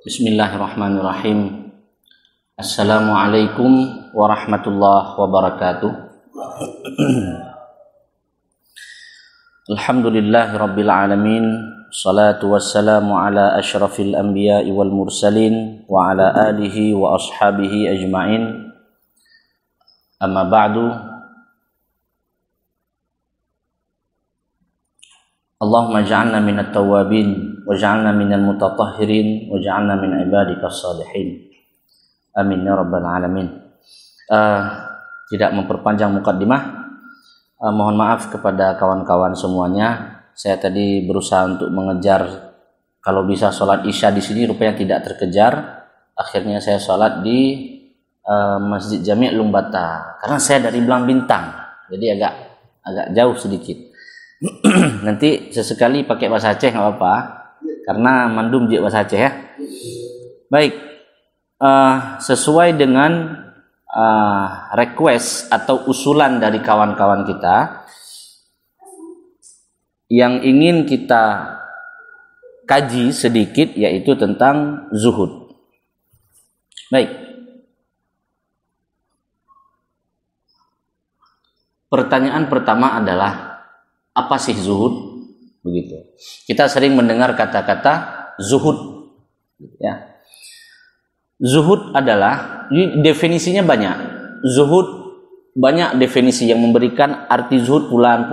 Bismillahirrahmanirrahim. Assalamualaikum warahmatullahi wabarakatuh. Alhamdulillahi rabbil alamin. Salatu wassalamu ala asyrafil anbiya'i wal mursalin wa ala alihi wa ashabihi ajma'in. Amma ba'du. Allahumma ja'alna minat tawabin wa ja'alna minal mutatahhirin wa ja'alna min ibadikas salihin. Amin ya rabbal alamin. Tidak memperpanjang mukaddimah, mohon maaf kepada kawan-kawan semuanya. Saya tadi berusaha untuk mengejar kalau bisa sholat isya di sini, rupanya tidak terkejar. Akhirnya saya sholat di Masjid Jami' Lumbata karena saya dari Belang Bintang, jadi agak jauh sedikit. Nanti sesekali pakai bahasa Aceh nggak apa-apa, karena mandum juga bahasa Aceh ya. Baik, sesuai dengan request atau usulan dari kawan-kawan kita yang ingin kita kaji sedikit, yaitu tentang zuhud. Baik, pertanyaan pertama adalah apa sih zuhud? Begitu. Kita sering mendengar kata-kata zuhud, ya. Zuhud adalah, definisinya banyak. Zuhud banyak definisi yang memberikan arti zuhud pulan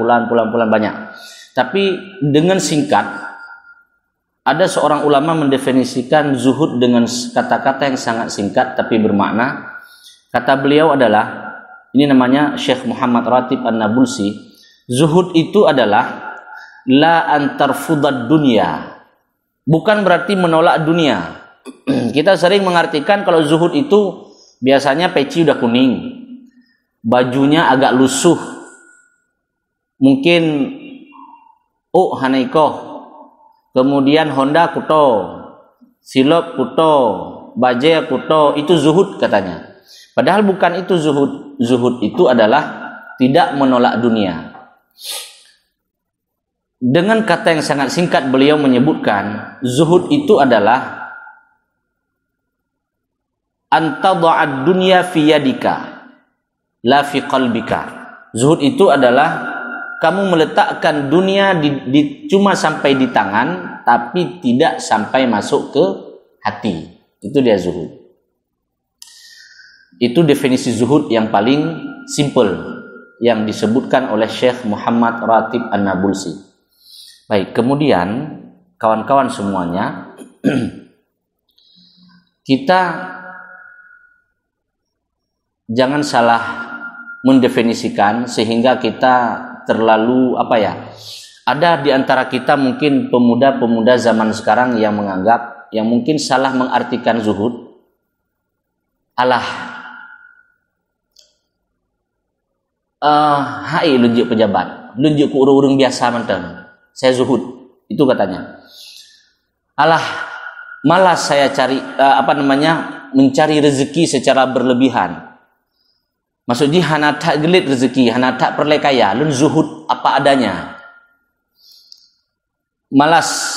banyak. Tapi dengan singkat, ada seorang ulama mendefinisikan zuhud dengan kata-kata yang sangat singkat tapi bermakna. Kata beliau adalah, ini namanya Syekh Muhammad Ratib An-Nabulsi, zuhud itu adalah la antarfudad dunia, bukan berarti menolak dunia. Kita sering mengartikan kalau zuhud itu biasanya peci udah kuning, bajunya agak lusuh, mungkin Hanaiko, kemudian Honda kuto, silop kuto, bajai kuto, itu zuhud katanya. Padahal bukan itu zuhud. Zuhud itu adalah tidak menolak dunia. Dengan kata yang sangat singkat beliau menyebutkan zuhud itu adalah antadha'ad dunya fi yadika la fi qalbika. Zuhud itu adalah kamu meletakkan dunia cuma sampai di tangan tapi tidak sampai masuk ke hati. Itu dia zuhud. Itu definisi zuhud yang paling simple yang disebutkan oleh Syekh Muhammad Ratib An-Nabulsi. Baik, kemudian kawan-kawan semuanya, kita jangan salah mendefinisikan sehingga kita terlalu ada di antara kita mungkin pemuda-pemuda zaman sekarang yang menganggap, yang mungkin salah mengartikan zuhud. Hai lunjuk pejabat, lunjuk ke urung-urung biasa mantan, saya zuhud, itu katanya. Malas saya cari mencari rezeki secara berlebihan. Maksudnya hana tak gelit rezeki, hana tak perlekaya, lun zuhud apa adanya. Malas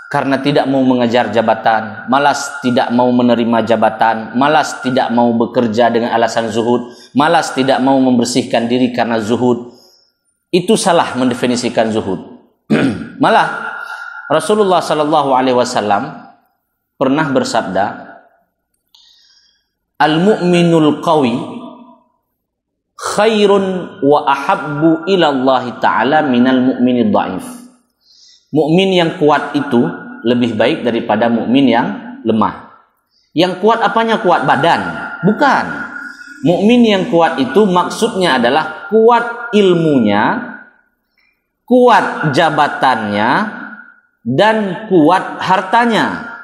karena tidak mau mengejar jabatan, malas tidak mau menerima jabatan, malas tidak mau bekerja dengan alasan zuhud, malas tidak mau membersihkan diri karena zuhud. Itu salah mendefinisikan zuhud. Malah Rasulullah sallallahu alaihi wasallam pernah bersabda, al-mu'minul qawi khairun wa ahabbu ila Allah ta'ala minal mu'minid dha'if. Mukmin yang kuat itu lebih baik daripada mukmin yang lemah. Yang kuat apanya? Kuat badan? Bukan. Mukmin yang kuat itu maksudnya adalah kuat ilmunya, kuat jabatannya, dan kuat hartanya.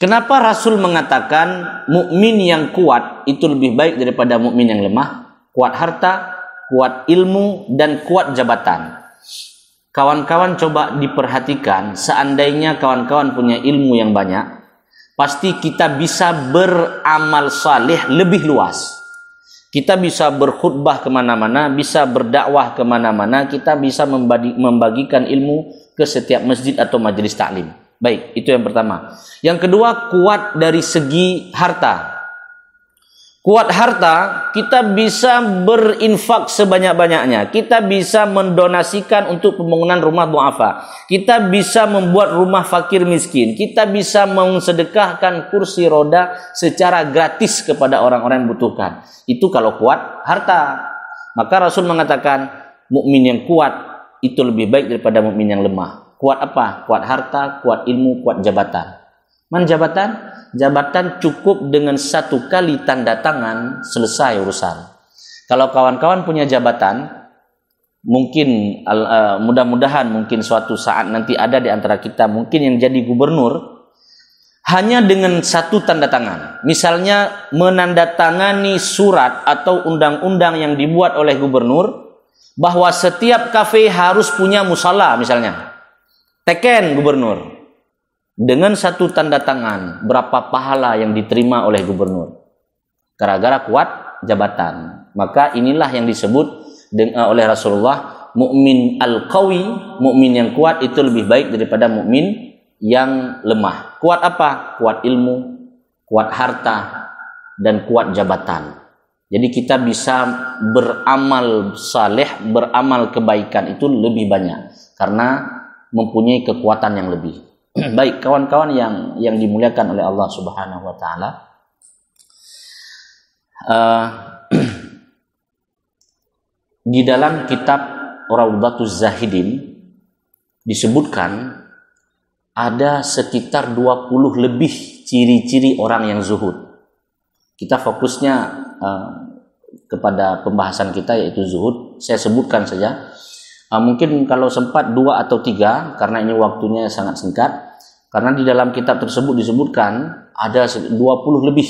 Kenapa Rasul mengatakan mukmin yang kuat itu lebih baik daripada mukmin yang lemah? Kuat harta, kuat ilmu, dan kuat jabatan. Kawan-kawan coba diperhatikan, seandainya kawan-kawan punya ilmu yang banyak, pasti kita bisa beramal saleh lebih luas. Kita bisa berkhutbah kemana-mana, bisa berdakwah kemana-mana, kita bisa membagikan ilmu ke setiap masjid atau majelis taklim. Baik, itu yang pertama. Yang kedua, kuat dari segi harta. Kuat harta, kita bisa berinfak sebanyak-banyaknya. Kita bisa mendonasikan untuk pembangunan rumah du'afa. Kita bisa membuat rumah fakir miskin. Kita bisa mensedekahkan kursi roda secara gratis kepada orang-orang yang membutuhkan. Itu kalau kuat harta. Maka Rasul mengatakan, mukmin yang kuat itu lebih baik daripada mukmin yang lemah. Kuat apa? Kuat harta, kuat ilmu, kuat jabatan. Man jabatan? Jabatan cukup dengan satu kali tanda tangan selesai urusan. Kalau kawan-kawan punya jabatan, mungkin mudah-mudahan mungkin suatu saat nanti ada di antara kita mungkin yang jadi gubernur, hanya dengan satu tanda tangan. Misalnya menandatangani surat atau undang-undang yang dibuat oleh gubernur bahwa setiap kafe harus punya musala misalnya. Teken gubernur. Dengan satu tanda tangan, berapa pahala yang diterima oleh gubernur. Gara-gara kuat jabatan. Maka inilah yang disebut oleh Rasulullah, mukmin al-qawi, mukmin yang kuat itu lebih baik daripada mukmin yang lemah. Kuat apa? Kuat ilmu, kuat harta, dan kuat jabatan. Jadi kita bisa beramal saleh, beramal kebaikan itu lebih banyak. Karena mempunyai kekuatan yang lebih. Baik, kawan-kawan yang dimuliakan oleh Allah Subhanahu wa taala. Di dalam kitab Raudhatuz Zahidin disebutkan ada sekitar 20 lebih ciri-ciri orang yang zuhud. Kita fokusnya kepada pembahasan kita yaitu zuhud. Saya sebutkan saja. Mungkin kalau sempat 2 atau 3 karena ini waktunya sangat singkat. Karena di dalam kitab tersebut disebutkan ada 20 lebih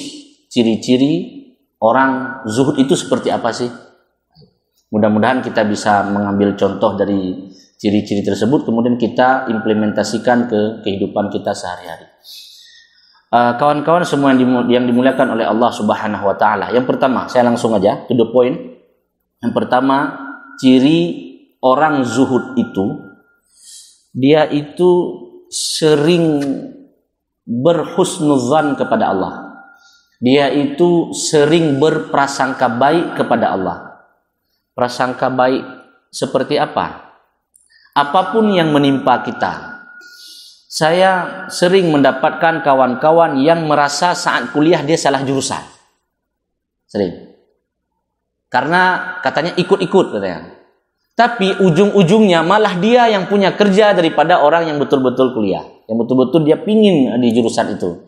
ciri-ciri orang zuhud itu seperti apa sih? Mudah-mudahan kita bisa mengambil contoh dari ciri-ciri tersebut kemudian kita implementasikan ke kehidupan kita sehari-hari. Kawan-kawan semua yang dimuliakan oleh Allah Subhanahu wa taala. Yang pertama, saya langsung aja to the point. Yang pertama, ciri orang zuhud itu, dia itu sering berhusnuzan kepada Allah. Dia itu sering berprasangka baik kepada Allah. Prasangka baik seperti apa? Apapun yang menimpa kita. Saya sering mendapatkan kawan-kawan yang merasa saat kuliah dia salah jurusan. Sering. Karena katanya ikut-ikut katanya. Tapi ujung-ujungnya malah dia yang punya kerja daripada orang yang betul-betul kuliah. Yang betul-betul dia pingin di jurusan itu.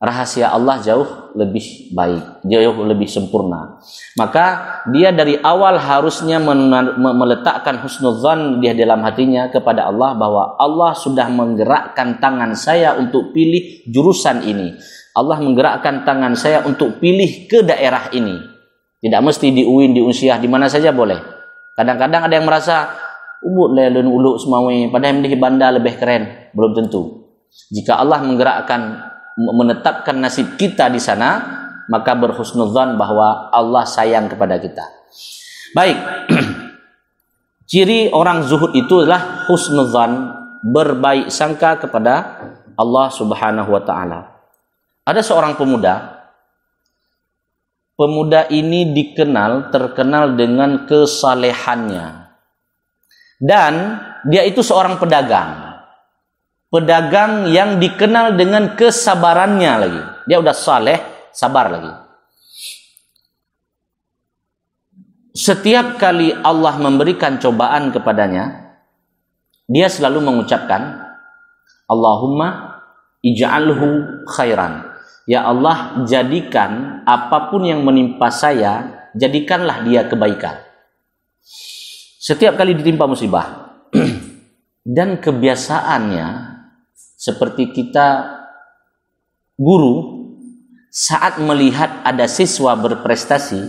Rahasia Allah jauh lebih baik. Jauh lebih sempurna. Maka dia dari awal harusnya meletakkan husnuzan di dalam hatinya kepada Allah. Bahwa Allah sudah menggerakkan tangan saya untuk pilih jurusan ini. Allah menggerakkan tangan saya untuk pilih ke daerah ini. Tidak mesti di UIN, di Unsyah, di mana saja boleh. Kadang-kadang ada yang merasa ubud lelun ulu semawi padahal di banda lebih keren, belum tentu. Jika Allah menggerakkan menetapkan nasib kita di sana, maka berhusnuzan bahwa Allah sayang kepada kita. Baik. Ciri orang zuhud itu adalah husnuzan, berbaik sangka kepada Allah Subhanahu wa taala. Ada seorang pemuda. Pemuda ini terkenal dengan kesalehannya. Dan dia itu seorang pedagang. Pedagang yang dikenal dengan kesabarannya lagi. Dia udah saleh, sabar lagi. Setiap kali Allah memberikan cobaan kepadanya, dia selalu mengucapkan, Allahumma ij'alhu khairan. Ya Allah, jadikan apapun yang menimpa saya, jadikanlah dia kebaikan. Setiap kali ditimpa musibah. Dan kebiasaannya, seperti kita guru, saat melihat ada siswa berprestasi,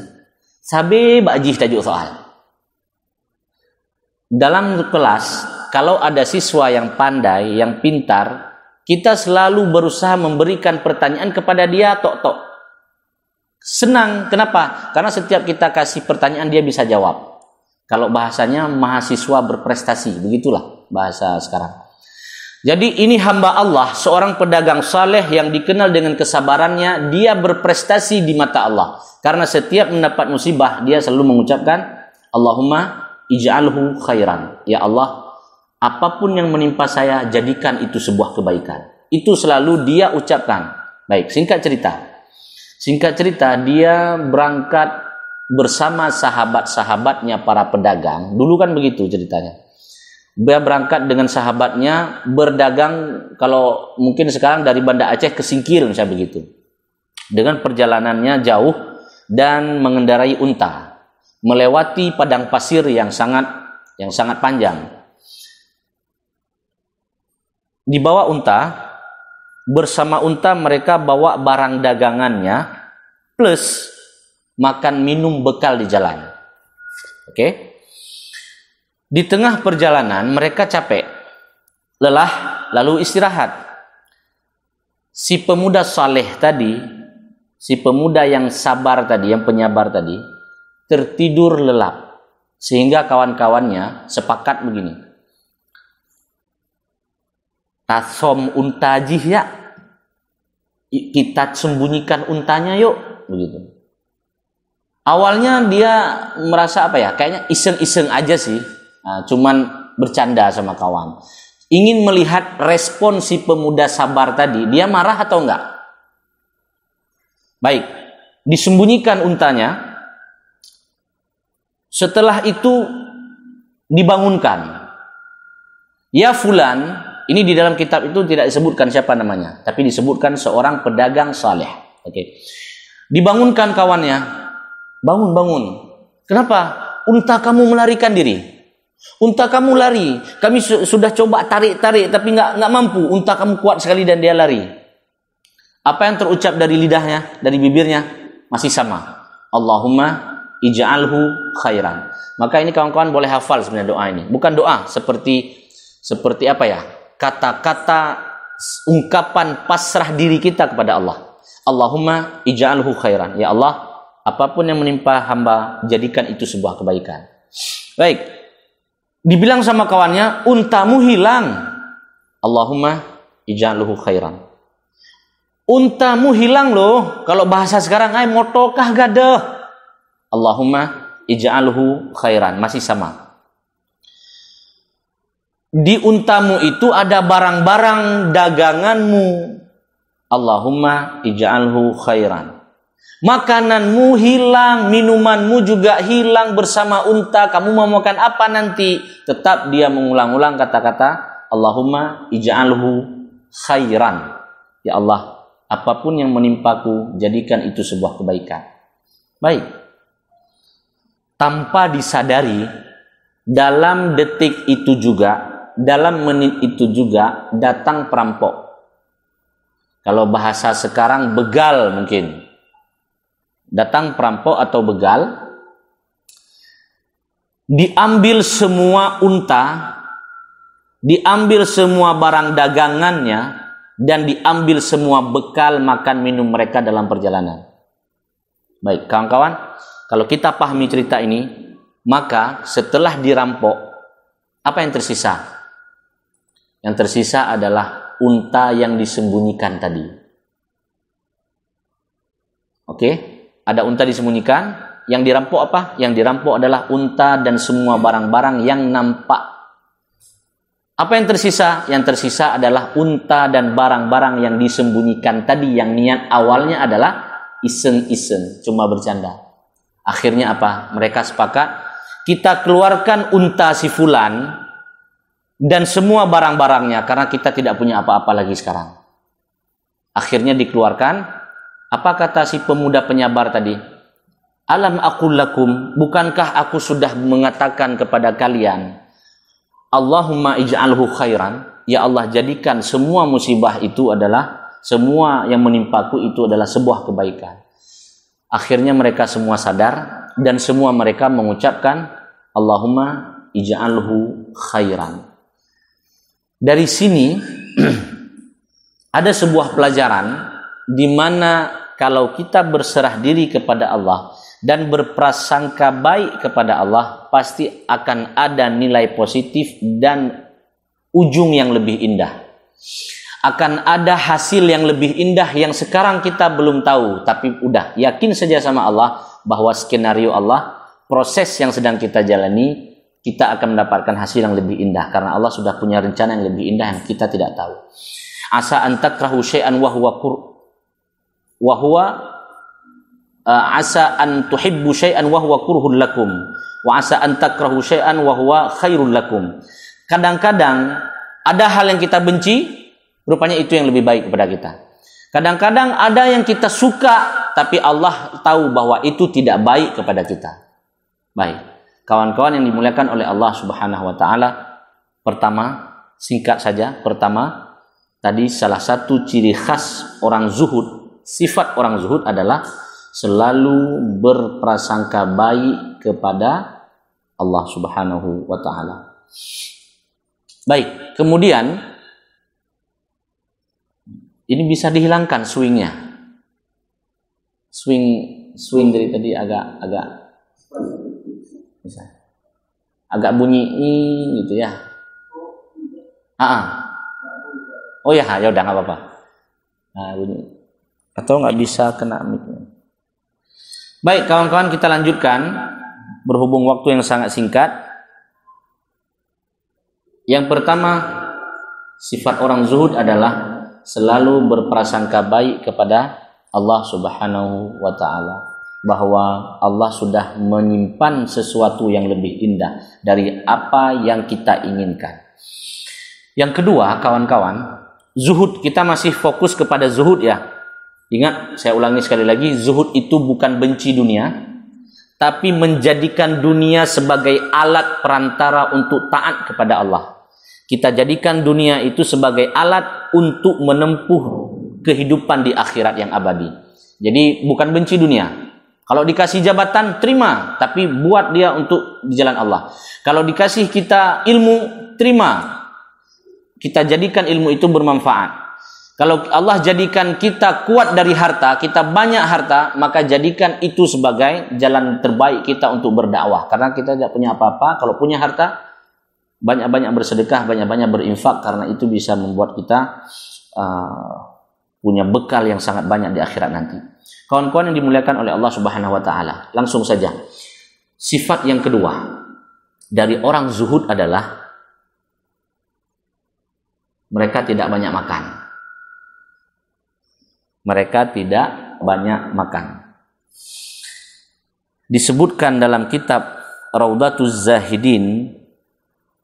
sabi ba'jih tajuk soal. Dalam kelas, kalau ada siswa yang pandai, yang pintar, kita selalu berusaha memberikan pertanyaan kepada dia tok-tok. Senang, kenapa? Karena setiap kita kasih pertanyaan dia bisa jawab. Kalau bahasanya mahasiswa berprestasi, begitulah bahasa sekarang. Jadi ini hamba Allah, seorang pedagang saleh yang dikenal dengan kesabarannya, dia berprestasi di mata Allah. Karena setiap mendapat musibah, dia selalu mengucapkan, Allahumma ij'alhu khairan. Ya Allah, apapun yang menimpa saya, jadikan itu sebuah kebaikan. Itu selalu dia ucapkan. Baik, singkat cerita. Singkat cerita, dia berangkat bersama sahabat-sahabatnya para pedagang. Dulu kan begitu ceritanya. Dia berangkat dengan sahabatnya berdagang, kalau mungkin sekarang dari Banda Aceh ke Singkil misalnya begitu. Dengan perjalanannya jauh dan mengendarai unta, melewati padang pasir yang sangat panjang. Dibawa unta, bersama unta mereka bawa barang dagangannya plus makan minum bekal di jalan. Oke? Di tengah perjalanan mereka capek, lelah, lalu istirahat. Si pemuda saleh tadi, si pemuda yang sabar tadi, yang penyabar tadi, tertidur lelap. Sehingga kawan-kawannya sepakat begini. Tasom unta jih ya. Kita sembunyikan untanya yuk. Begitu. Awalnya dia merasa apa ya? Kayaknya iseng-iseng aja sih. Nah, cuman bercanda sama kawan. Ingin melihat respon si pemuda sabar tadi. Dia marah atau enggak? Baik. Disembunyikan untanya. Setelah itu dibangunkan. Ya fulan. Ini di dalam kitab itu tidak disebutkan siapa namanya. Tapi disebutkan seorang pedagang saleh. Oke. Dibangunkan kawannya. Bangun. Kenapa? Unta kamu melarikan diri. Unta kamu lari. Kami sudah coba tarik-tarik tapi nggak mampu. Unta kamu kuat sekali dan dia lari. Apa yang terucap dari lidahnya, dari bibirnya masih sama. Allahumma ij'alhu khairan. Maka ini kawan-kawan boleh hafal sebenarnya doa ini. Bukan doa seperti apa ya? Kata-kata ungkapan pasrah diri kita kepada Allah. Allahumma ij'alhu khairan. Ya Allah, apapun yang menimpa hamba, jadikan itu sebuah kebaikan. Baik. Dibilang sama kawannya, untamu hilang. Allahumma ij'alhu khairan. Untamu hilang loh. Kalau bahasa sekarang, motokah gadah. Allahumma ij'alhu khairan. Masih sama. Di untamu itu ada barang-barang daganganmu. Allahumma ij'alhu khairan. Makananmu hilang, minumanmu juga hilang bersama unta. Kamu mau makan apa nanti? Tetap dia mengulang-ulang kata-kata Allahumma ij'alhu khairan. Ya Allah, apapun yang menimpaku, jadikan itu sebuah kebaikan. Baik. Tanpa disadari, dalam detik itu juga, dalam menit itu juga, datang perampok. Kalau bahasa sekarang begal mungkin. Datang perampok atau begal, diambil semua unta, diambil semua barang dagangannya, dan diambil semua bekal makan minum mereka dalam perjalanan. Baik, kawan-kawan, kalau kita pahami cerita ini, maka setelah dirampok, apa yang tersisa? Yang tersisa adalah unta yang disembunyikan tadi. Oke? Ada unta disembunyikan, yang dirampok apa? Yang dirampok adalah unta dan semua barang-barang yang nampak. Apa yang tersisa? Yang tersisa adalah unta dan barang-barang yang disembunyikan tadi, yang niat awalnya adalah iseng-iseng, cuma bercanda. Akhirnya apa? Mereka sepakat, kita keluarkan unta si fulan dan semua barang-barangnya, karena kita tidak punya apa-apa lagi sekarang. Akhirnya dikeluarkan. Apa kata si pemuda penyabar tadi? Alam aqul lakum, bukankah aku sudah mengatakan kepada kalian, Allahumma ij'alhu khairan, ya Allah jadikan semua musibah itu adalah, semua yang menimpaku itu adalah sebuah kebaikan. Akhirnya mereka semua sadar dan semua mereka mengucapkan Allahumma ij'alhu khairan. Dari sini ada sebuah pelajaran di mana kalau kita berserah diri kepada Allah dan berprasangka baik kepada Allah, pasti akan ada nilai positif dan ujung yang lebih indah. Akan ada hasil yang lebih indah yang sekarang kita belum tahu, tapi udah yakin saja sama Allah bahwa skenario Allah, proses yang sedang kita jalani, kita akan mendapatkan hasil yang lebih indah karena Allah sudah punya rencana yang lebih indah yang kita tidak tahu. Asa an takrahu syai'an wa huwa asa an tuhibbu syai'an wa huwa kurhun lakum wa asa an takrahu syai'an wa huwa khairul lakum. Kadang-kadang ada hal yang kita benci, rupanya itu yang lebih baik kepada kita. Kadang-kadang ada yang kita suka, tapi Allah tahu bahwa itu tidak baik kepada kita. Baik, kawan-kawan yang dimuliakan oleh Allah Subhanahu wa taala, pertama, singkat saja, pertama, tadi salah satu ciri khas orang zuhud, sifat orang zuhud adalah selalu berprasangka baik kepada Allah Subhanahu wa taala. Baik, kemudian ini bisa dihilangkan swingnya. Swing dari tadi agak bisa. Agak bunyi gitu ya. Oh ya, ya udah nggak apa-apa. Nah, bunyi. Atau nggak bisa kena mic. Baik, kawan-kawan, kita lanjutkan. Berhubung waktu yang sangat singkat. Yang pertama, sifat orang zuhud adalah selalu berprasangka baik kepada Allah Subhanahu wa taala, bahwa Allah sudah menyimpan sesuatu yang lebih indah dari apa yang kita inginkan. Yang kedua, kawan-kawan, zuhud, kita masih fokus kepada zuhud ya. Ingat, saya ulangi sekali lagi, zuhud itu bukan benci dunia, tapi menjadikan dunia sebagai alat perantara untuk taat kepada Allah. Kita jadikan dunia itu sebagai alat untuk menempuh kehidupan di akhirat yang abadi. Jadi bukan benci dunia. Kalau dikasih jabatan, terima, tapi buat dia untuk di jalan Allah. Kalau dikasih kita ilmu, terima. Kita jadikan ilmu itu bermanfaat. Kalau Allah jadikan kita kuat dari harta, kita banyak harta, maka jadikan itu sebagai jalan terbaik kita untuk berdakwah. Karena kita tidak punya apa-apa, kalau punya harta, banyak-banyak bersedekah, banyak-banyak berinfak, karena itu bisa membuat kita punya bekal yang sangat banyak di akhirat nanti. Kawan-kawan yang dimuliakan oleh Allah Subhanahu wa taala, langsung saja. Sifat yang kedua dari orang zuhud adalah mereka tidak banyak makan. Mereka tidak banyak makan. Disebutkan dalam kitab Raudhatuz Zahidin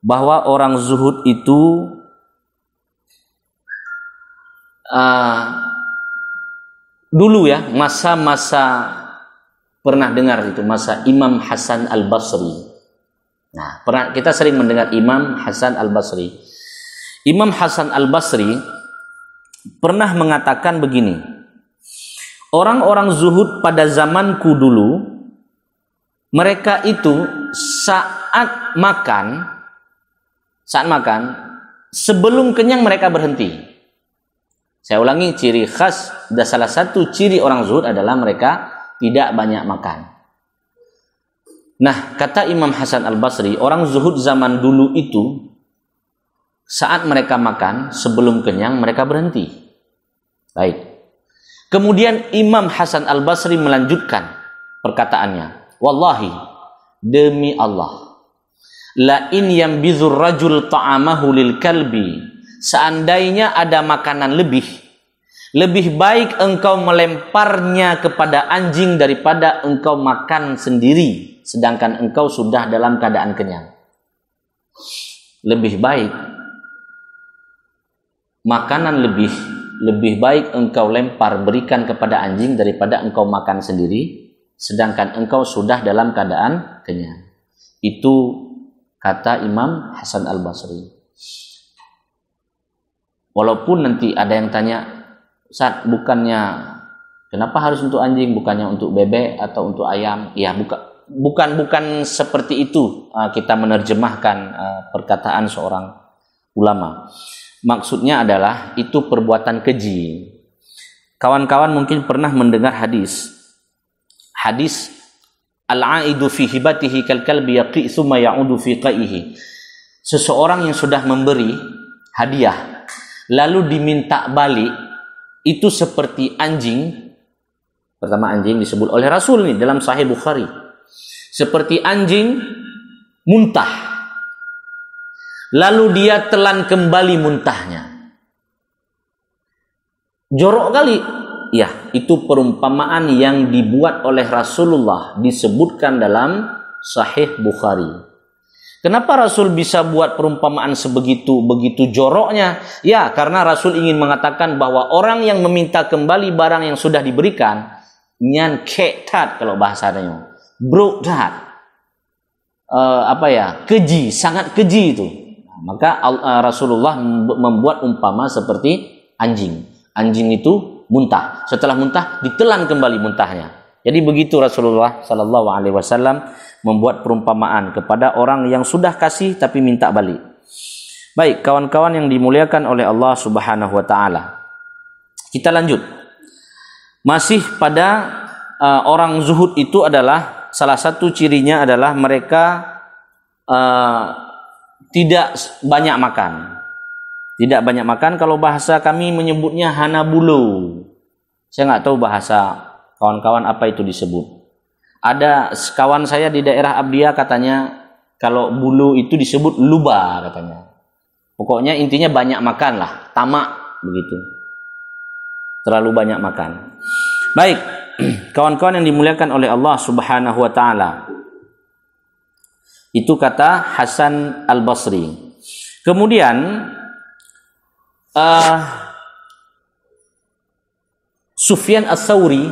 bahwa orang zuhud itu dulu ya, masa-masa pernah dengar itu masa Imam Hasan Al-Basri. Nah, kita sering mendengar Imam Hasan Al-Basri. Imam Hasan Al-Basri pernah mengatakan begini, orang-orang zuhud pada zamanku dulu, mereka itu saat makan, sebelum kenyang mereka berhenti. Saya ulangi, ciri khas dan salah satu ciri orang zuhud adalah mereka tidak banyak makan. Nah, kata Imam Hasan Al-Basri, orang zuhud zaman dulu itu saat mereka makan, sebelum kenyang mereka berhenti. Baik. Kemudian Imam Hasan Al-Basri melanjutkan perkataannya, wallahi, demi Allah, la in yambizur rajul ta'amahu lil kalbi, seandainya ada makanan lebih baik engkau melemparnya kepada anjing daripada engkau makan sendiri sedangkan engkau sudah dalam keadaan kenyang. Lebih baik makanan lebih baik engkau lempar, berikan kepada anjing daripada engkau makan sendiri sedangkan engkau sudah dalam keadaan kenyang. Itu kata Imam Hasan Al-Basri. Walaupun nanti ada yang tanya, Ustaz, bukannya kenapa harus untuk anjing, bukannya untuk bebek atau untuk ayam? Ya, bukan seperti itu kita menerjemahkan perkataan seorang ulama. Maksudnya adalah itu perbuatan keji. Kawan-kawan mungkin pernah mendengar hadis al-aidu fi hibatihi kal kalbi yaqi thumma ya'udu fi qaihi. Seseorang yang sudah memberi hadiah lalu diminta balik, itu seperti anjing. Pertama, anjing disebut oleh Rasul nih dalam Sahih Bukhari. Seperti anjing muntah, lalu dia telan kembali muntahnya. Jorok kali. Ya, itu perumpamaan yang dibuat oleh Rasulullah, disebutkan dalam Sahih Bukhari. Kenapa Rasul bisa buat perumpamaan begitu joroknya? Ya, karena Rasul ingin mengatakan bahwa orang yang meminta kembali barang yang sudah diberikan, nyan ketat kalau bahasanya, broke that, keji, sangat keji itu. Maka Rasulullah membuat umpama seperti anjing. Anjing itu muntah, setelah muntah ditelan kembali muntahnya. Jadi begitu Rasulullah Sallallahu Alaihi Wasallam membuat perumpamaan kepada orang yang sudah kasih tapi minta balik. Baik, kawan-kawan yang dimuliakan oleh Allah Subhanahu Wa Taala, kita lanjut. Masih pada orang zuhud itu adalah salah satu cirinya adalah mereka tidak banyak makan. Tidak banyak makan, kalau bahasa kami menyebutnya hana bulu. Saya nggak tahu bahasa kawan-kawan apa itu disebut. Ada kawan saya di daerah Abdia katanya kalau bulu itu disebut luba katanya. Pokoknya intinya banyak makan lah, tamak begitu. Terlalu banyak makan. Baik, kawan-kawan yang dimuliakan oleh Allah Subhanahu Wa Taala. Itu kata Hasan Al-Basri. Kemudian Sufyan Ats-Tsauri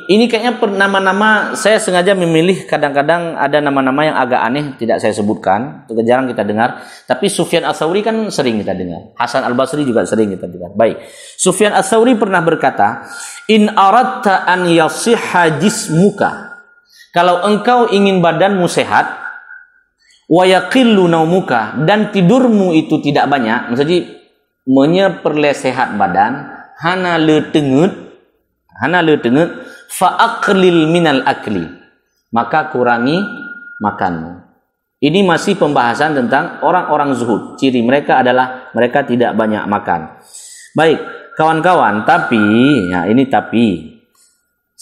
ini kayaknya nama-nama saya sengaja memilih, kadang-kadang ada nama-nama yang agak aneh tidak saya sebutkan, itu jarang kita dengar. Tapi Sufyan Ats-Tsauri kan sering kita dengar. Hasan Al-Basri juga sering kita dengar. Baik, Sufyan Ats-Tsauri pernah berkata, "In aradta an yasihha jismuka." Kalau engkau ingin badanmu sehat, wa yaqillu naumuka, dan tidurmu itu tidak banyak, maksudnya menyeperlesehat badan, hana le tengut, fa aqlil minal akli, maka kurangi makanmu. Ini masih pembahasan tentang orang-orang zuhud. Ciri mereka adalah mereka tidak banyak makan. Baik, kawan-kawan, tapi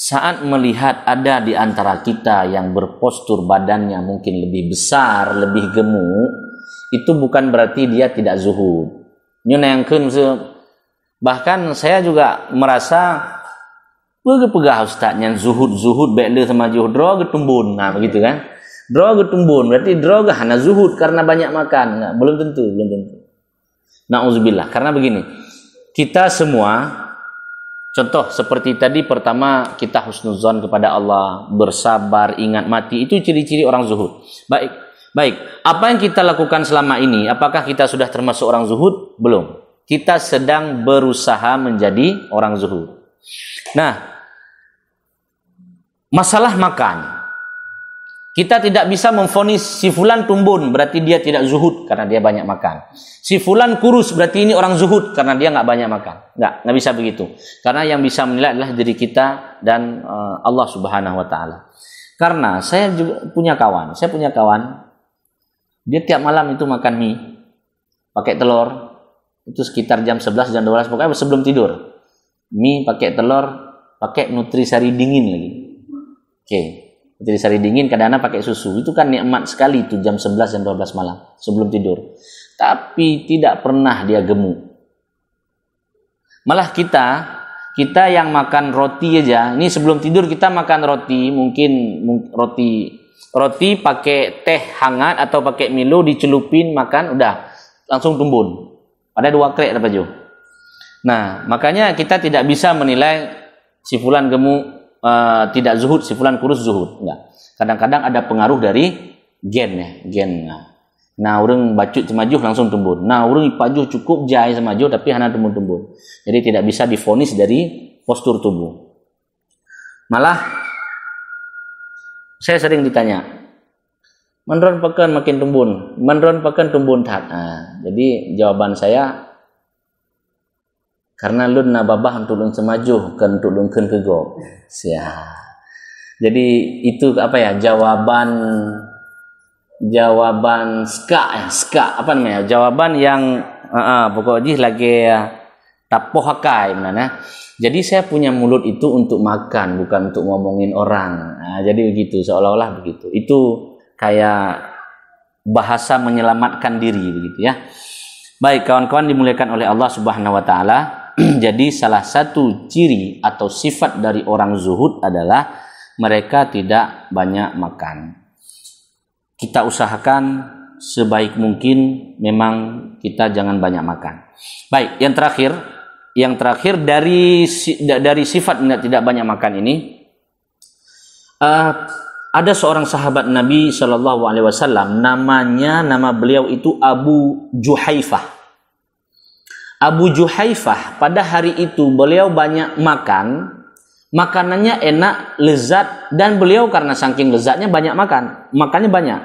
saat melihat ada di antara kita yang berpostur badannya mungkin lebih besar, lebih gemuk, itu bukan berarti dia tidak zuhud. Bahkan saya juga merasa pegah ustaznya zuhud bekle sama juh dro getumbun, nah begitu kan? Dro getumbun berarti dro hana zuhud karena banyak makan. Nah, belum tentu. Nauzubillah. Karena begini, kita semua, contoh seperti tadi, pertama kita husnuzon kepada Allah, bersabar, ingat mati, itu ciri-ciri orang zuhud. Baik. Apa yang kita lakukan selama ini, apakah kita sudah termasuk orang zuhud? Belum. Kita sedang berusaha menjadi orang zuhud. Nah, masalah makan. Kita tidak bisa memvonis si fulan tumbun berarti dia tidak zuhud karena dia banyak makan. Si fulan kurus berarti ini orang zuhud karena dia nggak banyak makan. Nggak bisa begitu. Karena yang bisa menilai adalah diri kita dan Allah Subhanahu Wa Taala. Karena saya juga punya kawan. Dia tiap malam itu makan mie pakai telur. Itu sekitar jam 11, jam 12, pokoknya sebelum tidur. Mie pakai telur, pakai nutrisari dingin lagi. Oke. Nutrisari dingin kadang-kadang pakai susu. Itu kan nikmat sekali itu jam 11, jam 12 malam sebelum tidur. Tapi tidak pernah dia gemuk. Malah kita yang makan roti aja. Ini sebelum tidur kita makan roti, mungkin roti pakai teh hangat atau pakai Milo dicelupin makan, udah langsung tumbun. Ada 2 krek apa jo. Nah, makanya kita tidak bisa menilai si fulan gemuk tidak zuhud, si fulan kurus zuhud. Enggak. Kadang-kadang ada pengaruh dari gen. Nah, orang bacut semajuh langsung tumbun. Nah, orang ipajuh cukup jai semajuh tapi hanya tumbun-tumbun. Jadi tidak bisa divonis dari postur tubuh. Malah saya sering ditanya, menron pekan makin tumbun tak. Nah, jadi jawaban saya, karena lun na babah untuk lun semajuh kan untuk lun ken kego. Jadi itu jawaban jawaban ska apa namanya? Jawaban yang pokoknya lagi tapoh hakai mana. Jadi saya punya mulut itu untuk makan, bukan untuk ngomongin orang. Nah, jadi begitu, seolah-olah begitu. Itu kayak bahasa menyelamatkan diri begitu ya. Baik, kawan-kawan dimuliakan oleh Allah Subhanahu wa taala. Jadi salah satu ciri atau sifat dari orang zuhud adalah mereka tidak banyak makan. Kita usahakan sebaik mungkin memang kita jangan banyak makan. Baik, yang terakhir dari sifat tidak banyak makan ini, ada seorang sahabat Nabi Shallallahu Alaihi Wasallam, nama beliau itu Abu Juhaifah. Abu Juhaifah pada hari itu beliau banyak makan, makanannya enak, lezat, dan beliau karena saking lezatnya banyak makan, makannya banyak.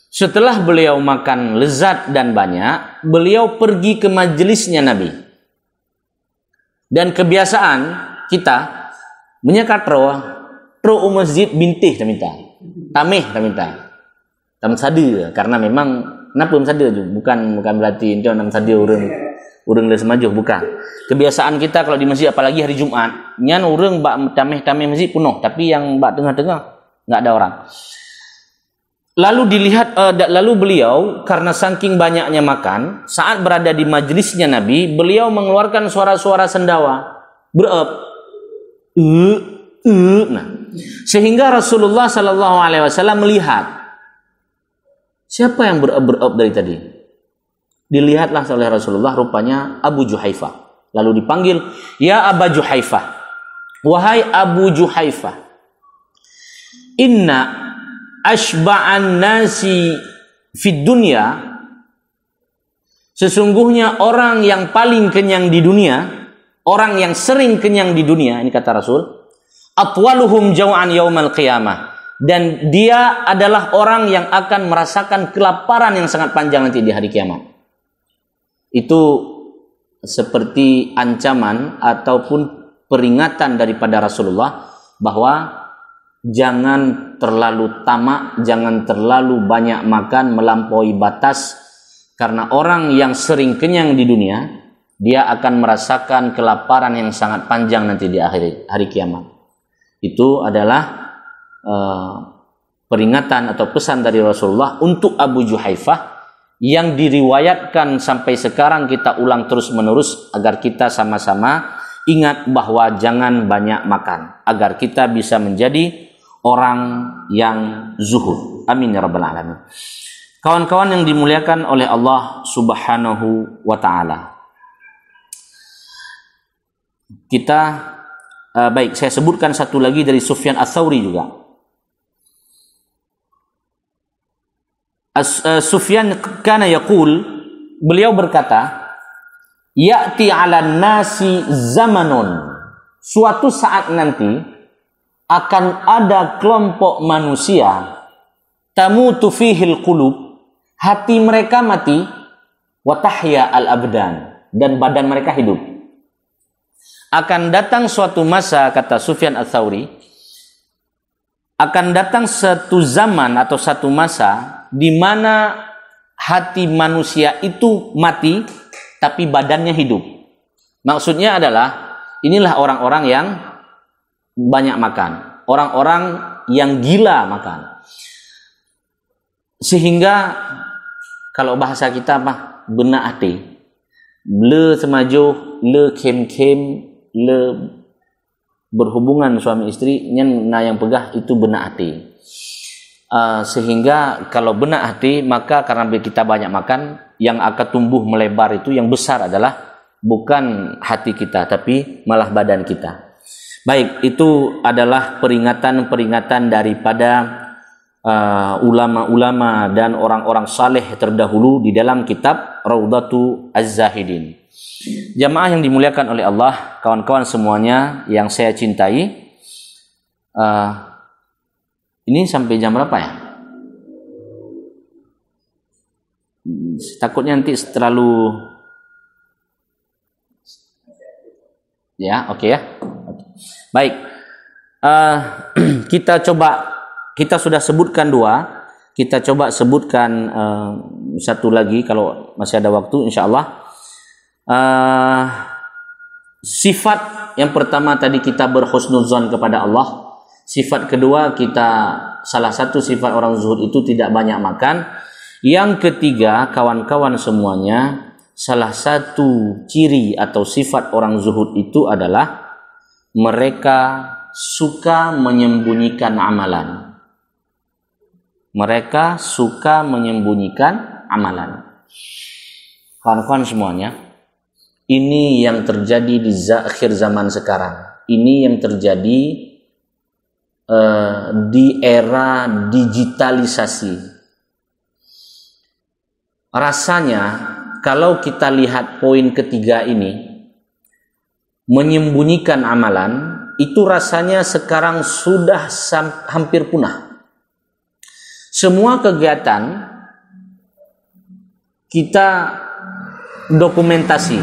Setelah beliau makan lezat dan banyak, beliau pergi ke majelisnya Nabi. Dan kebiasaan kita menyekat tro masjid bintih tameh tam sade, karena memang kenapa sade ju bukan berarti itu nam sade urang le semajuh, bukan. Kebiasaan kita kalau di masjid apalagi hari Jumat, nyan urang bak tameh masjid penuh, tapi yang bak tengah-tengah enggak ada orang. Lalu beliau karena saking banyaknya makan, saat berada di majelisnya Nabi, beliau mengeluarkan suara-suara sendawa, berep, nah, sehingga Rasulullah Sallallahu Alaihi Wasallam melihat siapa yang berep dari tadi. Dilihatlah oleh Rasulullah, rupanya Abu Juhaifah. Lalu dipanggil, ya Abu Juhaifah, wahai Abu Juhaifah, inna ashba'an nasi fid dunya, sesungguhnya orang yang paling kenyang di dunia, orang yang sering kenyang di dunia, ini kata Rasul, atwaluhum jau'an yaumal qiyamah, dan dia adalah orang yang akan merasakan kelaparan yang sangat panjang nanti di hari kiamat. Itu seperti ancaman ataupun peringatan daripada Rasulullah bahwa jangan terlalu tamak, jangan terlalu banyak makan melampaui batas, karena orang yang sering kenyang di dunia, dia akan merasakan kelaparan yang sangat panjang nanti di akhir hari kiamat. Itu adalah peringatan atau pesan dari Rasulullah untuk Abu Juhaifah, yang diriwayatkan sampai sekarang kita ulang terus menerus agar kita sama-sama ingat bahwa jangan banyak makan, agar kita bisa menjadi orang yang zuhud. Amin ya rabbal alamin. Kawan-kawan yang dimuliakan oleh Allah Subhanahu wa taala. Kita baik, saya sebutkan satu lagi dari Sufyan Ats-Tsauri juga. Sufyan kana yaqul, beliau berkata, ya'ti 'alan nasi zamanun, suatu saat nanti akan ada kelompok manusia, tamutu fihil qulub, hati mereka mati, wa tahya al-abdan, dan badan mereka hidup. Akan datang suatu masa, kata Sufyan Ats-Tsauri, akan datang satu zaman atau satu masa di mana hati manusia itu mati tapi badannya hidup. Maksudnya adalah inilah orang-orang yang banyak makan, orang-orang yang gila makan, sehingga kalau bahasa kita apa, benak hati, le semajuh, le kem-kem, le berhubungan suami istri, yang pegah itu benak hati. Sehingga kalau benak hati, maka karena kita banyak makan, yang akan tumbuh melebar itu yang besar adalah bukan hati kita, tapi malah badan kita. Baik, itu adalah peringatan-peringatan daripada ulama-ulama dan orang-orang saleh terdahulu di dalam kitab Raudhatu Az-Zahidin. Jamaah yang dimuliakan oleh Allah, kawan-kawan semuanya yang saya cintai, ini sampai jam berapa ya? Takutnya nanti terlalu ya, oke ya. Baik, kita sudah sebutkan dua. kita coba sebutkan satu lagi kalau masih ada waktu, insyaallah. Sifat yang pertama tadi kita berhusnuzon kepada Allah. Sifat kedua kita, salah satu sifat orang zuhud itu tidak banyak makan. Yang ketiga, kawan-kawan semuanya, salah satu ciri atau sifat orang zuhud itu adalah mereka suka menyembunyikan amalan. Mereka suka menyembunyikan amalan. Kawan-kawan semuanya, ini yang terjadi di akhir zaman sekarang. Ini yang terjadi di era digitalisasi. Rasanya kalau kita lihat poin ketiga ini, menyembunyikan amalan, itu rasanya sekarang sudah hampir punah. Semua kegiatan kita dokumentasi.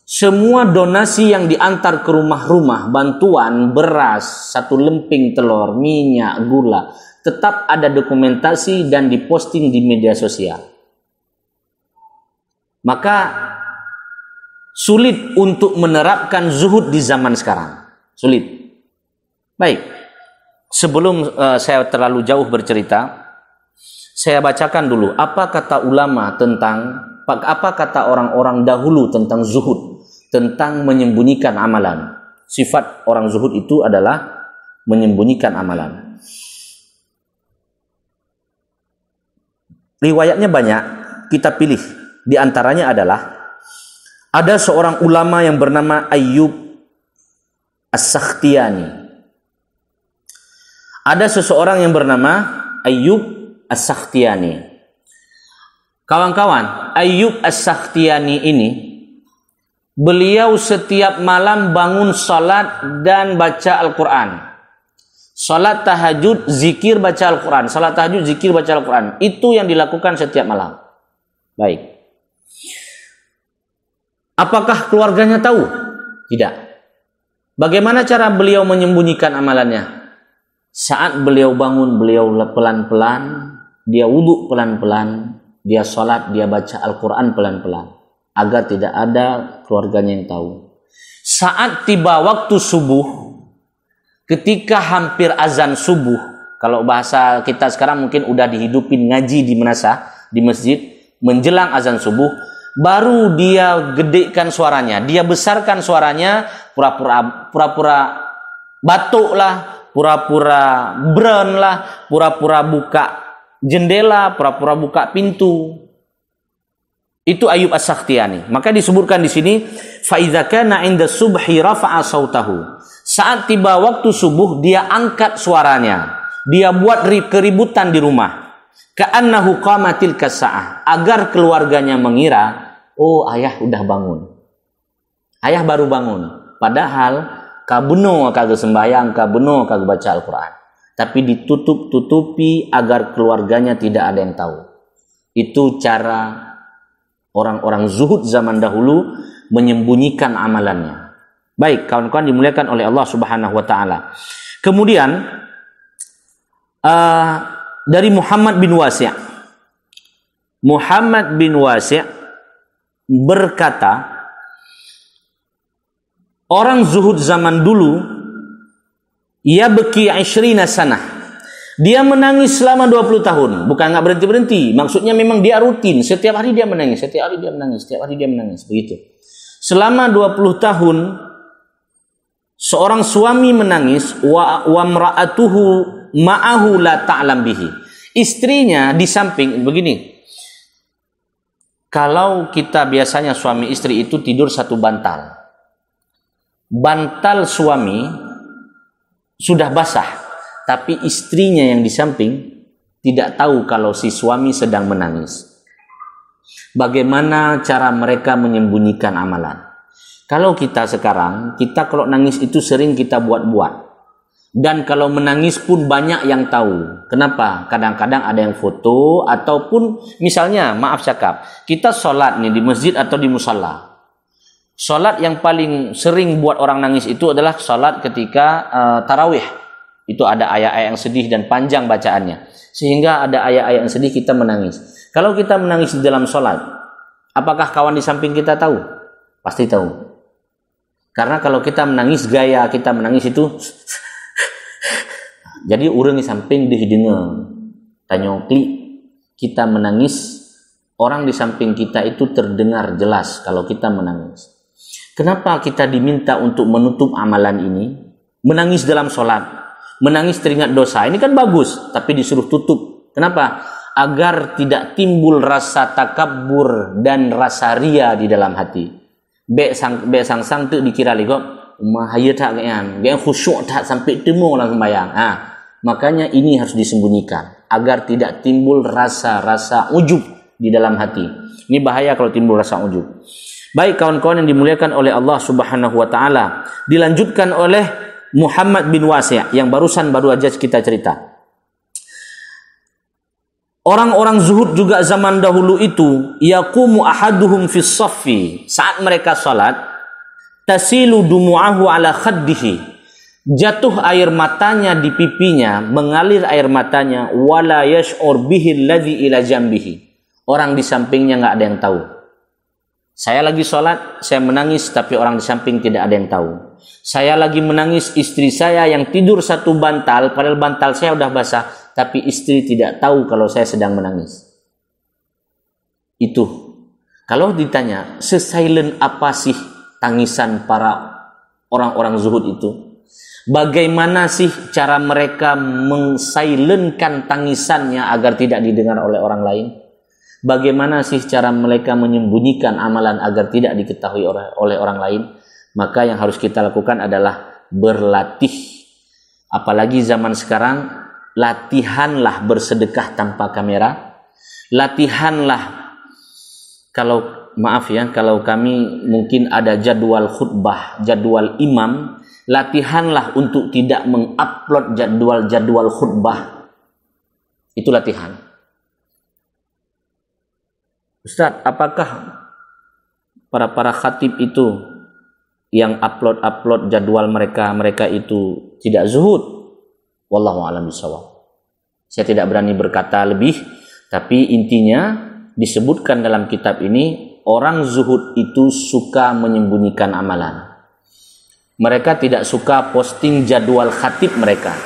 Semua donasi yang diantar ke rumah-rumah, bantuan, beras, 1 lemping telur, minyak, gula, tetap ada dokumentasi dan diposting di media sosial. Maka sulit untuk menerapkan zuhud di zaman sekarang. Sulit. Baik. Sebelum saya terlalu jauh bercerita, saya bacakan dulu apa kata ulama tentang, apa kata orang-orang dahulu tentang zuhud, tentang menyembunyikan amalan. Sifat orang zuhud itu adalah menyembunyikan amalan. Riwayatnya banyak, kita pilih. Di antaranya adalah ada seorang ulama yang bernama Ayyub As-Sakhtiyani. Ada seseorang yang bernama Ayyub As-Sakhtiyani. Kawan-kawan, Ayyub As-Sakhtiyani ini, beliau setiap malam bangun salat dan baca Al-Quran. Salat tahajud, zikir, baca Al-Quran. Salat tahajud, zikir, baca Al-Quran. Itu yang dilakukan setiap malam. Baik. Apakah keluarganya tahu? Tidak. Bagaimana cara beliau menyembunyikan amalannya? Saat beliau bangun, beliau pelan-pelan, dia wudhu pelan-pelan, dia salat, dia baca Al-Quran pelan-pelan. Agar tidak ada keluarganya yang tahu. Saat tiba waktu subuh, ketika hampir azan subuh, kalau bahasa kita sekarang mungkin udah dihidupin ngaji di manasa, di masjid, menjelang azan subuh, baru dia gedekan suaranya, dia besarkan suaranya, pura-pura batuk lah, pura-pura beren lah, pura-pura buka jendela, pura-pura buka pintu. Itu Ayyub As-Sakhtiyani. Maka disebutkan di sini, fa idza kana 'inda subhi rafa'a sautahu. Saat tiba waktu subuh, dia angkat suaranya. Dia buat keributan di rumah. Ka'annahu qamatil kasa'ah. Agar keluarganya mengira, oh ayah udah bangun. Ayah baru bangun. Padahal, kabeno kagak sembahyang, kabeno kagak baca Al-Quran. Tapi ditutup-tutupi agar keluarganya tidak ada yang tahu. Itu cara orang-orang zuhud zaman dahulu menyembunyikan amalannya. Baik, kawan-kawan dimuliakan oleh Allah Subhanahu wa taala. Kemudian dari Muhammad bin Wasi'. Muhammad bin Wasi' berkata, orang zuhud zaman dulu, ia beki 20 sanah. Dia menangis selama 20 tahun, bukan enggak berhenti-berhenti. Maksudnya memang dia rutin, setiap hari dia menangis, setiap hari dia menangis, setiap hari dia menangis, begitu. Selama 20 tahun seorang suami menangis, wa mra'atuhu ma'ahu la ta'lam bihi. Istrinya di samping, begini. Kalau kita biasanya suami istri itu tidur satu bantal. Bantal suami sudah basah, tapi istrinya yang di samping tidak tahu kalau si suami sedang menangis. Bagaimana cara mereka menyembunyikan amalan? Kalau kita sekarang, kita kalau nangis itu sering kita buat-buat. Dan kalau menangis pun banyak yang tahu. Kenapa? Kadang-kadang ada yang foto, ataupun misalnya, maaf cakap, kita sholat nih di masjid atau di musalla. Sholat yang paling sering buat orang nangis itu adalah sholat ketika tarawih. Itu ada ayat-ayat yang sedih dan panjang bacaannya. Sehingga ada ayat-ayat yang sedih kita menangis. Kalau kita menangis di dalam sholat, apakah kawan di samping kita tahu? Pasti tahu. Karena kalau kita menangis, gaya kita menangis itu jadi orang di samping didengar. Tanya klik, kita menangis, orang di samping kita itu terdengar jelas kalau kita menangis. Kenapa kita diminta untuk menutup amalan ini? Menangis dalam sholat, menangis teringat dosa, ini kan bagus, tapi disuruh tutup. Kenapa? Agar tidak timbul rasa takabur dan rasa ria di dalam hati. Be sang tu dikira ligop, mahaya tak kan? Be khusyuk tak sampai temu orang sembahyang. Makanya ini harus disembunyikan agar tidak timbul rasa-rasa ujub di dalam hati. Ini bahaya kalau timbul rasa ujub. Baik kawan-kawan yang dimuliakan oleh Allah Subhanahu wa taala, dilanjutkan oleh Muhammad bin Wasi' yang baru aja kita cerita. Orang-orang zuhud juga zaman dahulu itu, yaqumu ahaduhum fis saffi, saat mereka salat, tasilu dumu'ahu ala khaddihi, jatuh air matanya di pipinya, mengalir air matanya, wala yash'ur bihi alladhi ila jambihi. Orang di sampingnya enggak ada yang tahu. Saya lagi sholat, saya menangis, tapi orang di samping tidak ada yang tahu. Saya lagi menangis, istri saya yang tidur satu bantal, padahal bantal saya udah basah, tapi istri tidak tahu kalau saya sedang menangis. Itu. Kalau ditanya, se-silent apa sih tangisan para orang-orang zuhud itu? Bagaimana sih cara mereka mengsilentkan tangisannya agar tidak didengar oleh orang lain? Bagaimana sih cara mereka menyembunyikan amalan agar tidak diketahui oleh orang lain? Maka yang harus kita lakukan adalah berlatih. Apalagi zaman sekarang, latihanlah bersedekah tanpa kamera. Latihanlah, kalau maaf ya, kalau kami mungkin ada jadwal khutbah, jadwal imam, latihanlah untuk tidak mengupload jadwal khutbah. Itu latihan. Ustaz, apakah para khatib itu yang upload jadwal mereka itu tidak zuhud? Wallahu a'lam bishawab. Saya tidak berani berkata lebih, tapi intinya disebutkan dalam kitab ini, orang zuhud itu suka menyembunyikan amalan. Mereka tidak suka posting jadwal khatib mereka.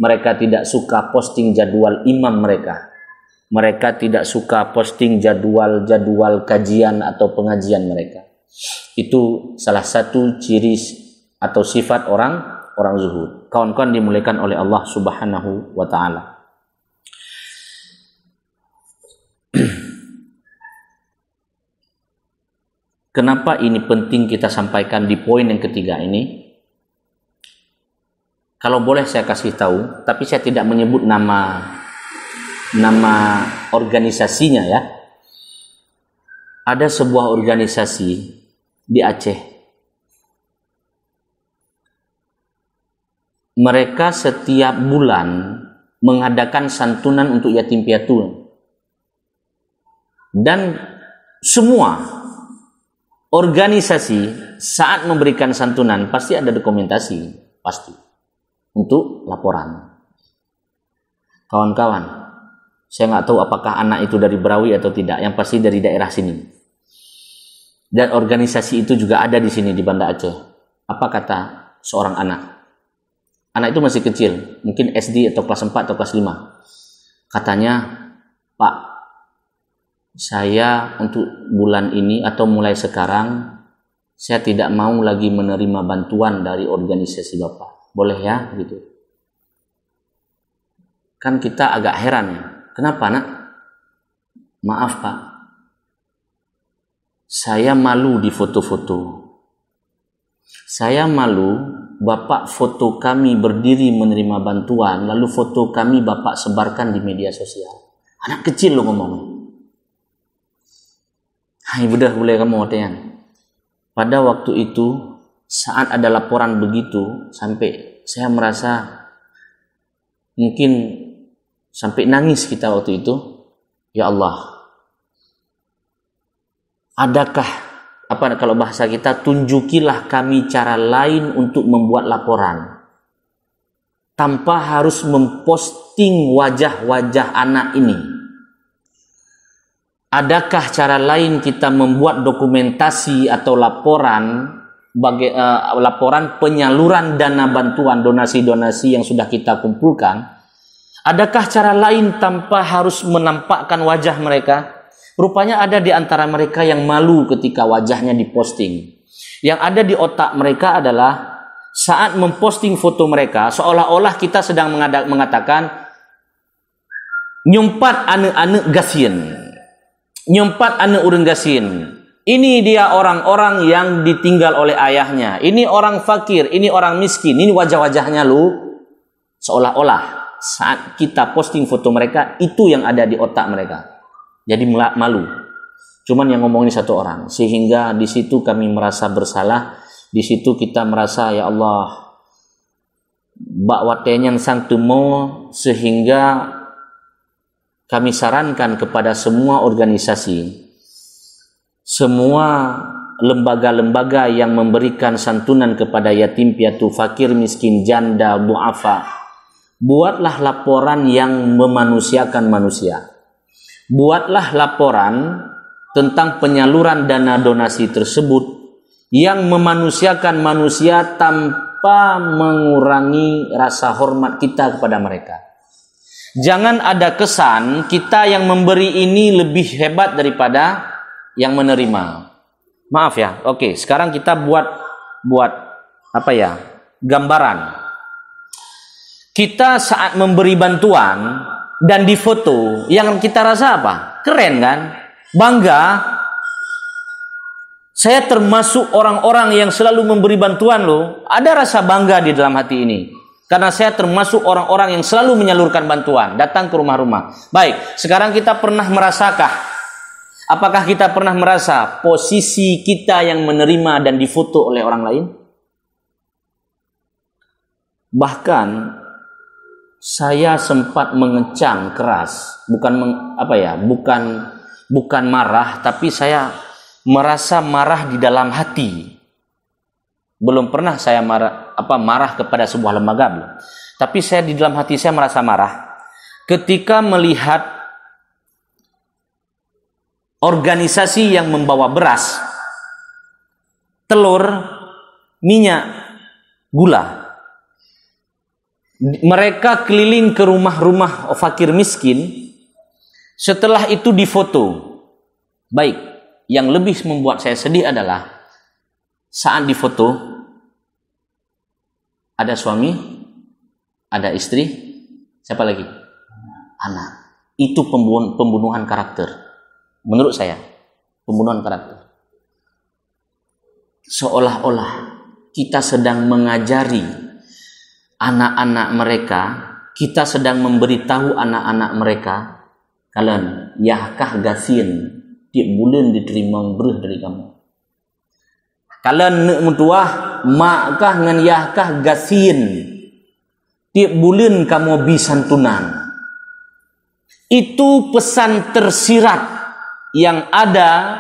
Mereka tidak suka posting jadwal imam mereka. Mereka tidak suka posting jadwal kajian atau pengajian mereka. Itu salah satu ciri atau sifat orang zuhud. Kawan-kawan dimuliakan oleh Allah Subhanahu wa taala. Kenapa ini penting kita sampaikan di poin yang ketiga ini? Kalau boleh saya kasih tahu, tapi saya tidak menyebut nama organisasinya ya. Ada sebuah organisasi di Aceh. Mereka setiap bulan mengadakan santunan untuk yatim piatu. Dan semua organisasi saat memberikan santunan pasti ada dokumentasi, pasti, untuk laporan. Kawan-kawan, saya nggak tahu apakah anak itu dari Berawi atau tidak, yang pasti dari daerah sini. Dan organisasi itu juga ada di sini di Banda Aceh. Apa kata seorang anak? Anak itu masih kecil, mungkin SD atau kelas 4 atau kelas 5. Katanya, Pak, saya untuk bulan ini atau mulai sekarang, saya tidak mau lagi menerima bantuan dari organisasi Bapak. Boleh ya? Gitu. Kan kita agak heran ya. Kenapa nak? Maaf Pak, saya malu di foto-foto. Saya malu Bapak foto kami berdiri menerima bantuan, lalu foto kami Bapak sebarkan di media sosial. Anak kecil lo ngomong. Hai budak boleh kamu otean. Pada waktu itu, saat ada laporan begitu, sampai saya merasa mungkin sampai nangis kita waktu itu. Ya Allah, adakah, kalau bahasa kita, tunjukilah kami cara lain untuk membuat laporan. tanpa harus memposting wajah-wajah anak ini? Adakah cara lain kita membuat dokumentasi atau laporan laporan penyaluran dana bantuan, donasi-donasi yang sudah kita kumpulkan? Adakah cara lain tanpa harus menampakkan wajah mereka? Rupanya ada di antara mereka yang malu ketika wajahnya diposting. Yang ada di otak mereka adalah saat memposting foto mereka, seolah-olah kita sedang mengatakan nyumpat ane-ane gasien, nyumpat ane urang gasien. Ini dia orang-orang yang ditinggal oleh ayahnya. Ini orang fakir, ini orang miskin, ini wajah-wajahnya lu. Seolah-olah saat kita posting foto mereka, itu yang ada di otak mereka. Jadi malu. Cuman yang ngomong ini satu orang. Sehingga di situ kami merasa bersalah. Di situ kita merasa, ya Allah, bak watenyan sang temo, sehingga kami sarankan kepada semua organisasi, semua lembaga-lembaga yang memberikan santunan kepada yatim piatu, fakir, miskin, janda, du'afa, buatlah laporan yang memanusiakan manusia. Buatlah laporan tentang penyaluran dana donasi tersebut yang memanusiakan manusia tanpa mengurangi rasa hormat kita kepada mereka. Jangan ada kesan kita yang memberi ini lebih hebat daripada yang menerima. Maaf ya. Oke, sekarang kita buat apa ya? Gambaran. Kita saat memberi bantuan dan difoto, yang kita rasa apa? Keren kan? Bangga. Saya termasuk orang-orang yang selalu memberi bantuan loh. Ada rasa bangga di dalam hati ini. Karena saya termasuk orang-orang yang selalu menyalurkan bantuan, datang ke rumah-rumah. Baik, sekarang kita pernah merasakah? Apakah kita pernah merasa posisi kita yang menerima dan difoto oleh orang lain? Bahkan saya sempat mengecam keras, bukan marah, tapi saya merasa marah di dalam hati. Belum pernah saya marah kepada sebuah lembaga belum. Tapi saya di dalam hati saya merasa marah ketika melihat organisasi yang membawa beras, telur, minyak, gula. Mereka keliling ke rumah-rumah fakir miskin. Setelah itu difoto. Baik, yang lebih membuat saya sedih adalah saat difoto ada suami, ada istri, siapa lagi? Anak. Itu pembunuhan karakter. Menurut saya, pembunuhan karakter. Seolah-olah kita sedang mengajari anak-anak mereka, kita sedang memberitahu anak-anak mereka, kalian yahkah gasin tiap bulan diterima berah dari kamu. Kalian nak mutuah makkah ngan yahkah gasin tiap bulan kamu bisantunan. Itu pesan tersirat yang ada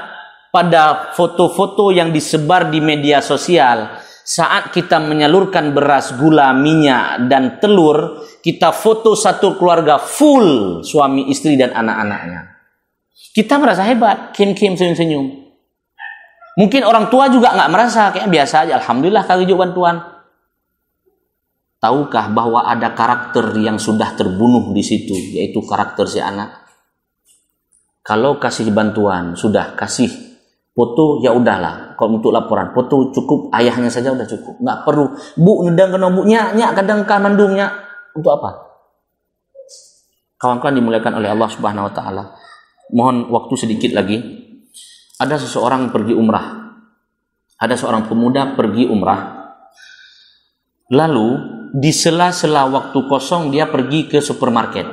pada foto-foto yang disebar di media sosial. Saat kita menyalurkan beras, gula, minyak, dan telur, kita foto satu keluarga full, suami, istri, dan anak-anaknya. Kita merasa hebat, kim-kim, senyum-senyum. Mungkin orang tua juga nggak merasa, kayak biasa aja, alhamdulillah kali juga bantuan. Tahukah bahwa ada karakter yang sudah terbunuh di situ, yaitu karakter si anak? Kalau kasih bantuan, sudah kasih foto, ya udahlah. Kalau untuk laporan, foto cukup, ayahnya saja udah cukup. Nggak perlu, bu, nedang kena bu, nyak, kadang kah mandumnya. Untuk apa? Kawan-kawan dimuliakan oleh Allah Subhanahu Wa Taala. Mohon waktu sedikit lagi. Ada seseorang pergi umrah. Ada seorang pemuda pergi umrah. Lalu di sela-sela waktu kosong dia pergi ke supermarket.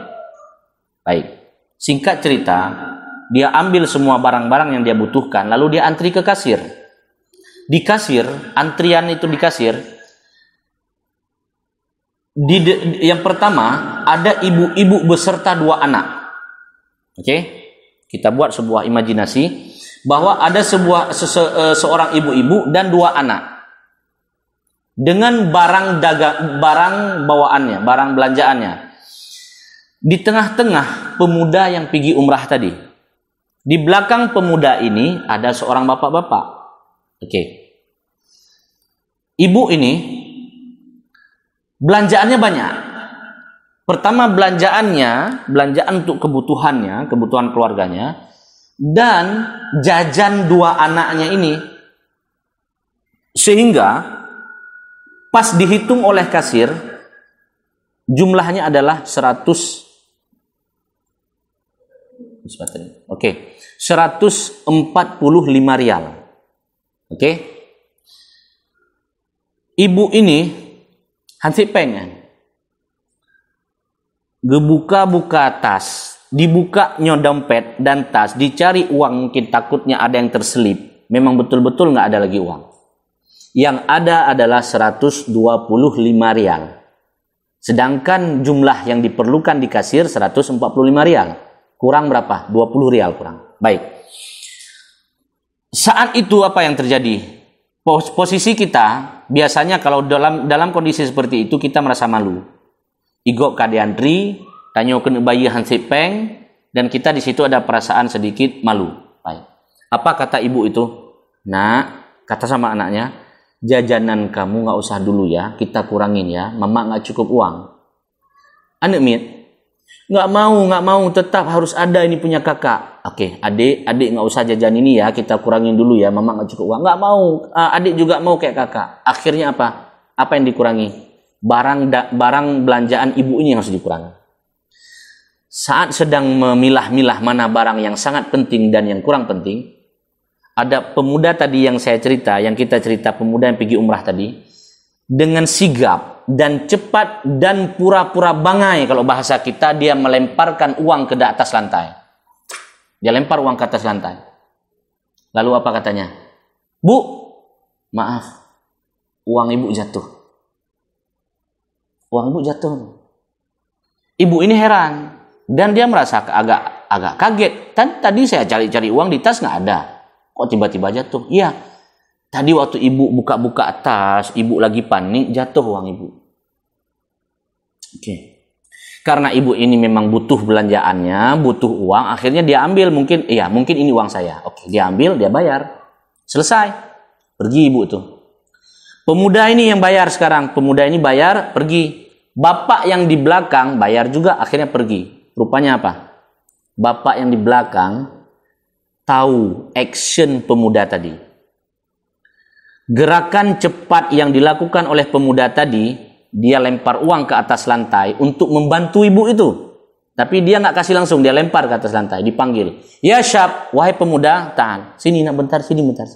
Baik. Singkat cerita, dia ambil semua barang-barang yang dia butuhkan, lalu dia antri ke kasir. Di kasir, antrian itu di kasir, yang pertama ada ibu-ibu beserta dua anak. Oke? Kita buat sebuah imajinasi bahwa ada seorang ibu-ibu dan dua anak. dengan barang bawaannya, barang belanjaannya. Di tengah-tengah pemuda yang pergi umrah tadi. Di belakang pemuda ini ada seorang bapak-bapak. Oke. Ibu ini belanjaannya banyak. Pertama belanjaan untuk kebutuhannya, kebutuhan keluarganya, dan jajan dua anaknya ini. Sehingga pas dihitung oleh kasir, jumlahnya adalah 145 rial. Oke. Ibu ini hansip pengen buka tas, dibukanya dompet dan tas, dicari uang, mungkin takutnya ada yang terselip. Memang betul-betul nggak ada lagi uang. Yang ada adalah 125 rial. Sedangkan jumlah yang diperlukan di kasir 145 rial. Kurang berapa? 20 rial kurang. Baik. Saat itu apa yang terjadi? Posisi kita, biasanya kalau dalam kondisi seperti itu kita merasa malu. Igok kadiantri, tanyo kena bayi hansip peng, dan kita di situ ada perasaan sedikit malu. Baik. Apa kata ibu itu? Nak, kata sama anaknya, jajanan kamu nggak usah dulu ya, kita kurangin ya, mama nggak cukup uang. Anak mit, nggak mau, tetap harus ada ini punya kakak. Oke, adik nggak usah jajan ini ya, kita kurangin dulu ya, mama nggak cukup uang. Nggak mau, adik juga mau kayak kakak. Akhirnya apa? Apa yang dikurangi? Barang belanjaan ibu ini yang harus dikurangi. Saat sedang memilah-milah mana barang yang sangat penting dan yang kurang penting, ada pemuda tadi yang saya cerita, yang kita cerita, pemuda yang pergi umrah tadi, dengan sigap dan cepat dan pura-pura bangai, kalau bahasa kita, dia melemparkan uang ke atas lantai. Dia lempar uang ke atas lantai. Lalu apa katanya? Bu, maaf, uang ibu jatuh. Uang ibu jatuh. Ibu ini heran dan dia merasa agak kaget. Kan tadi saya cari-cari uang di tas nggak ada. Kok tiba-tiba jatuh? Iya. Tadi waktu ibu buka-buka tas, ibu lagi panik, jatuh uang ibu. Oke. Karena ibu ini memang butuh belanjaannya, butuh uang, akhirnya dia ambil, mungkin ini uang saya. Oke, dia ambil, dia bayar. Selesai. Pergi ibu tuh. Pemuda ini yang bayar sekarang. Pemuda ini bayar, pergi. Bapak yang di belakang bayar juga, akhirnya pergi. Rupanya apa? Bapak yang di belakang tahu action pemuda tadi. Gerakan cepat yang dilakukan oleh pemuda tadi, dia lempar uang ke atas lantai untuk membantu ibu itu. Tapi dia nggak kasih langsung, dia lempar ke atas lantai, dipanggil. Ya Syab, wahai pemuda, tahan. Sini nak bentar, sini bentar.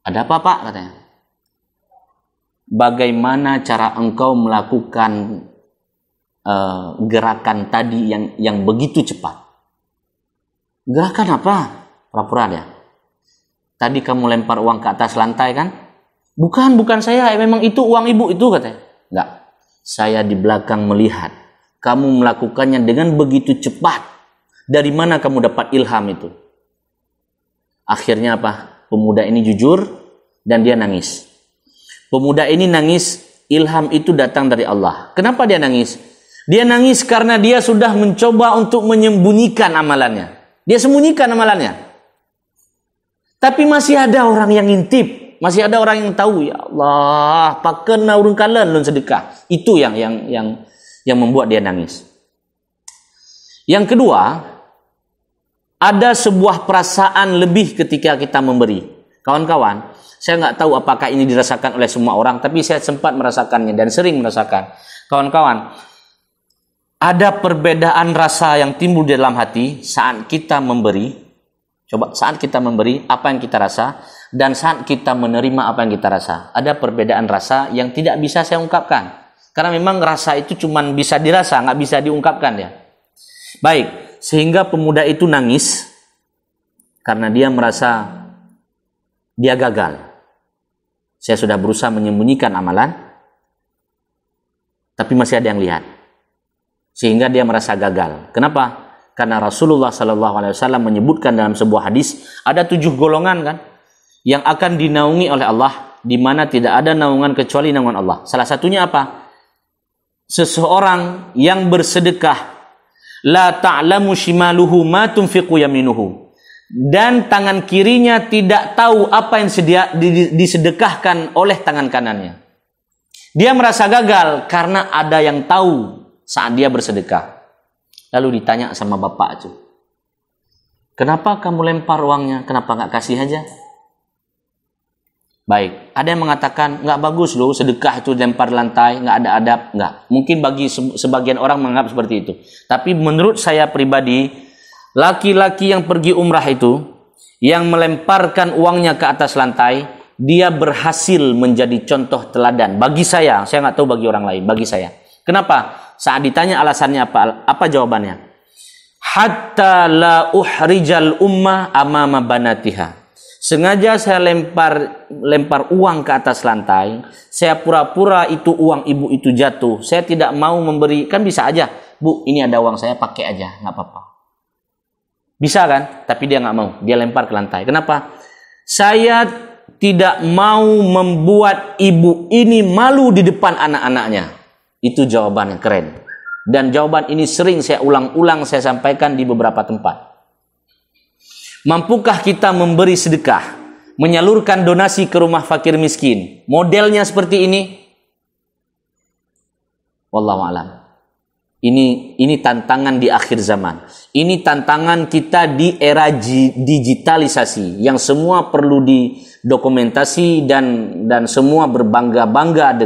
Ada apa Pak? Katanya. Bagaimana cara engkau melakukan gerakan tadi yang begitu cepat? Gerakan apa? Pura-pura dia. Tadi kamu lempar uang ke atas lantai kan? Bukan saya, memang itu uang ibu itu katanya. Enggak. Saya di belakang melihat kamu melakukannya dengan begitu cepat. Dari mana kamu dapat ilham itu? Akhirnya apa? Pemuda ini jujur dan dia nangis. Pemuda ini nangis, ilham itu datang dari Allah. Kenapa dia nangis? Dia nangis karena dia sudah mencoba untuk menyembunyikan amalannya. Dia sembunyikan amalannya. Tapi masih ada orang yang ngintip, masih ada orang yang tahu, ya Allah, paken urung kalen lun sedekah. Itu yang membuat dia nangis. Yang kedua, ada sebuah perasaan lebih ketika kita memberi. Kawan-kawan, saya nggak tahu apakah ini dirasakan oleh semua orang, tapi saya sempat merasakannya dan sering merasakan. Kawan-kawan, ada perbedaan rasa yang timbul di dalam hati saat kita memberi. Coba, saat kita memberi, apa yang kita rasa, dan saat kita menerima, apa yang kita rasa. Ada perbedaan rasa yang tidak bisa saya ungkapkan. Karena memang rasa itu cuma bisa dirasa, nggak bisa diungkapkan ya. Baik, sehingga pemuda itu nangis karena dia merasa dia gagal. Saya sudah berusaha menyembunyikan amalan, tapi masih ada yang lihat. Sehingga dia merasa gagal. Kenapa? Karena Rasulullah SAW menyebutkan dalam sebuah hadis, ada 7 golongan kan, yang akan dinaungi oleh Allah di mana tidak ada naungan kecuali naungan Allah. Salah satunya apa? Seseorang yang bersedekah, la ta'lamu shimaluhu ma tunfiqu yaminuhu, dan tangan kirinya tidak tahu apa yang disedekahkan oleh tangan kanannya. Dia merasa gagal karena ada yang tahu saat dia bersedekah. Lalu ditanya sama bapak itu, kenapa kamu lempar uangnya? Kenapa nggak kasih aja? Baik, ada yang mengatakan nggak bagus loh sedekah itu lempar lantai, nggak ada adab. Nggak, mungkin bagi sebagian orang menganggap seperti itu. Tapi menurut saya pribadi, laki-laki yang pergi umrah itu, yang melemparkan uangnya ke atas lantai, dia berhasil menjadi contoh teladan. Bagi saya nggak tahu bagi orang lain, bagi saya. Kenapa? Saat ditanya alasannya apa jawabannya? Hatta la uhrijal ummah amama banatiha. Sengaja saya lempar uang ke atas lantai, saya pura-pura itu uang ibu itu jatuh. Saya tidak mau memberi, kan bisa aja, Bu, ini ada uang saya, pakai aja, nggak apa-apa. Bisa kan? Tapi dia nggak mau, dia lempar ke lantai. Kenapa? Saya tidak mau membuat ibu ini malu di depan anak-anaknya. Itu jawaban yang keren. Dan jawaban ini sering saya ulang-ulang, saya sampaikan di beberapa tempat. Mampukah kita memberi sedekah, menyalurkan donasi ke rumah fakir miskin? Modelnya seperti ini? Wallahu a'lam. Ini tantangan di akhir zaman. Ini tantangan kita di era digitalisasi yang semua perlu didokumentasi dan semua berbangga-bangga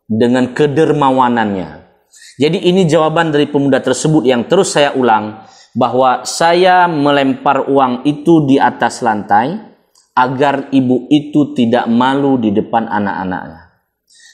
dengan kedermawanannya. Jadi ini jawaban dari pemuda tersebut yang terus saya ulang, bahwa saya melempar uang itu di atas lantai agar ibu itu tidak malu di depan anak-anaknya.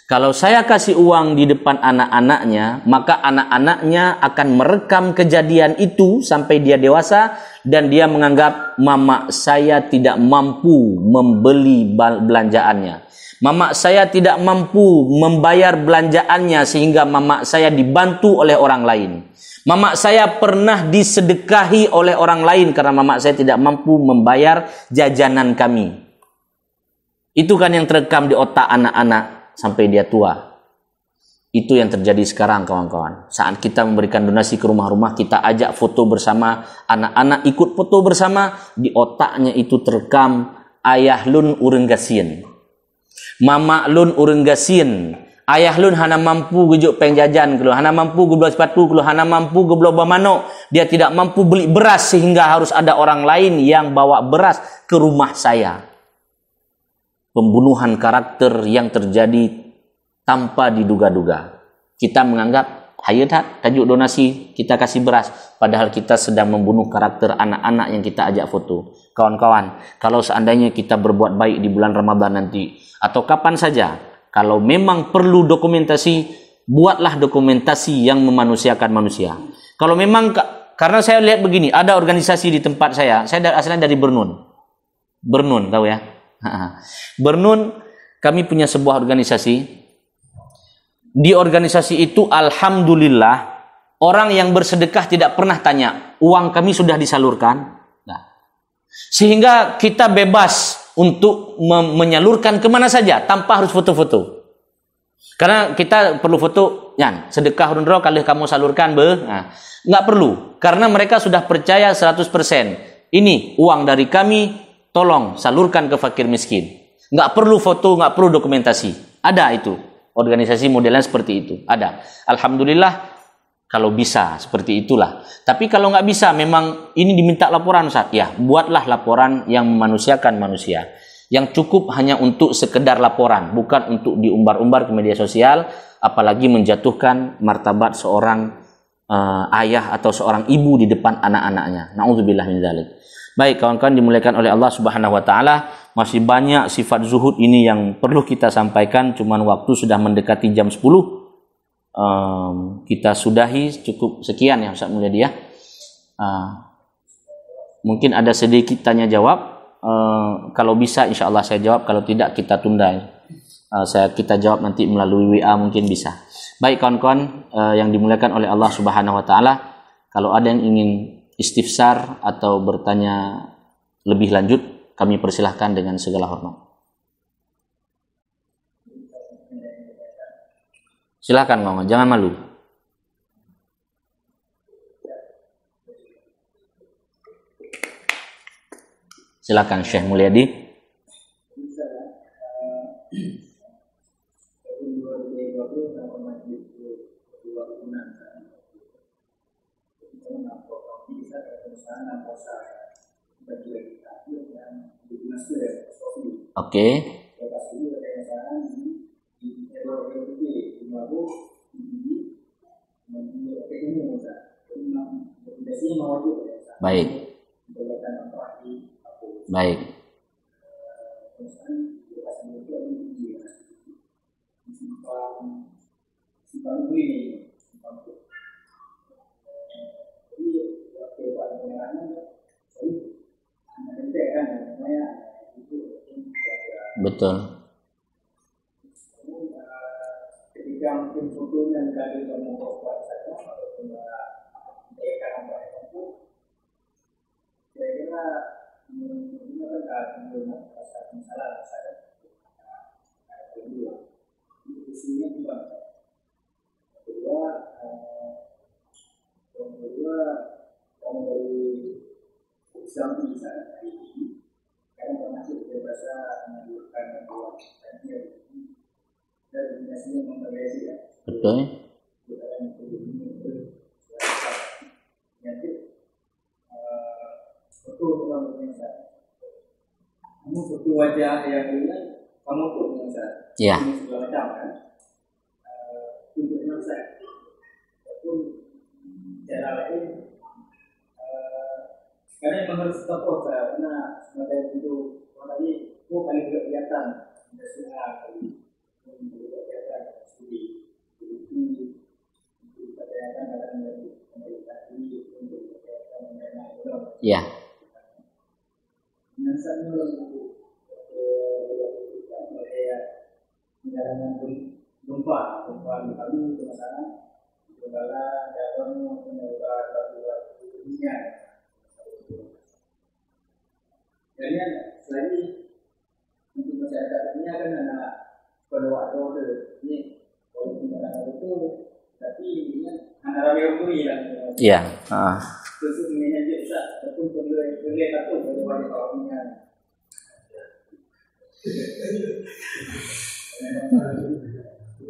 Kalau saya kasih uang di depan anak-anaknya, maka anak-anaknya akan merekam kejadian itu sampai dia dewasa dan dia menganggap mama saya tidak mampu membeli belanjaannya. Mama saya tidak mampu membayar belanjaannya sehingga mama saya dibantu oleh orang lain. Mama saya pernah disedekahi oleh orang lain karena mama saya tidak mampu membayar jajanan kami. Itu kan yang terekam di otak anak-anak sampai dia tua. Itu yang terjadi sekarang kawan-kawan. Saat kita memberikan donasi ke rumah-rumah, kita ajak foto bersama, anak-anak ikut foto bersama, di otaknya itu terekam ayah lun urang gasieun. Mama lun urang gasieun. Ayah lun hana mampu gujuk pengjajan kalau hana mampu gublo sepatu kalau hana mampu gublo bamano, dia tidak mampu beli beras sehingga harus ada orang lain yang bawa beras ke rumah saya. Pembunuhan karakter yang terjadi tanpa diduga-duga. Kita menganggap hayat tajuk donasi kita kasih beras, padahal kita sedang membunuh karakter anak-anak yang kita ajak foto. Kawan-kawan, kalau seandainya kita berbuat baik di bulan Ramadan nanti atau kapan saja, kalau memang perlu dokumentasi, buatlah dokumentasi yang memanusiakan manusia. Kalau memang, karena saya lihat begini, ada organisasi di tempat saya asalnya dari Bernun. Bernun, tahu ya? Bernun, kami punya sebuah organisasi. Di organisasi itu, alhamdulillah, orang yang bersedekah tidak pernah tanya, uang kami sudah disalurkan? Nah. Sehingga kita bebas untuk menyalurkan kemana saja tanpa harus foto-foto. Karena kita perlu foto, yan, sedekah rundro kali kamu salurkan, nah, nggak perlu. Karena mereka sudah percaya 100%. Ini uang dari kami, tolong salurkan ke fakir miskin. Nggak perlu foto, nggak perlu dokumentasi. Ada itu. Organisasi modelnya seperti itu. Ada. Alhamdulillah, kalau bisa seperti itulah. Tapi kalau nggak bisa, memang ini diminta laporan, Ustaz. Ya, buatlah laporan yang memanusiakan manusia. Yang cukup hanya untuk sekedar laporan, bukan untuk diumbar-umbar ke media sosial, apalagi menjatuhkan martabat seorang ayah atau seorang ibu di depan anak-anaknya. Na'udzubillah min dzalik. Baik, kawan-kawan dimuliakan oleh Allah Subhanahu wa taala, masih banyak sifat zuhud ini yang perlu kita sampaikan, cuman waktu sudah mendekati jam 10. Kita sudahi, cukup sekian ya Ustaz Mulyadi ya. Mungkin ada sedikit tanya jawab, kalau bisa insya Allah saya jawab, kalau tidak kita tunda. Kita jawab nanti melalui WA mungkin bisa. Baik kawan-kawan yang dimuliakan oleh Allah Subhanahu wa taala, kalau ada yang ingin istifsar atau bertanya lebih lanjut, kami persilahkan dengan segala hormat. Silakan ngomong, jangan malu. Silakan Syekh Mulyadi. Oke. Baik. Baik. Betul. Ketika mungkin fotonya dari kamu buat saja ataupun mereka kira-kira menggunakan masalah saya kedua isinya juga kedua kamu dari Islam bisa hari ini karena termasuk bahasa menunjukkan bahwa dan biasanya memperbaiki ya. Betul. Betul kamu foto wajah yang ini kamu tuh bisa ya segala macam kan untuk saya ataupun cara lain karena memang harus tetap karena sebagai itu tadi itu paling kelihatan biasanya kali kelihatan studi itu kelihatan dari pemerintah ini untuk kelihatan ya. Gempa di kami di sana segala dalam menyebar dunia. Jadi selain untuk masyarakat ini akan ada pada waktu ini kalau tidak itu tapi ini antara memori lah. Iya. Terus ini aja bisa ataupun boleh satu dari wajah kawannya.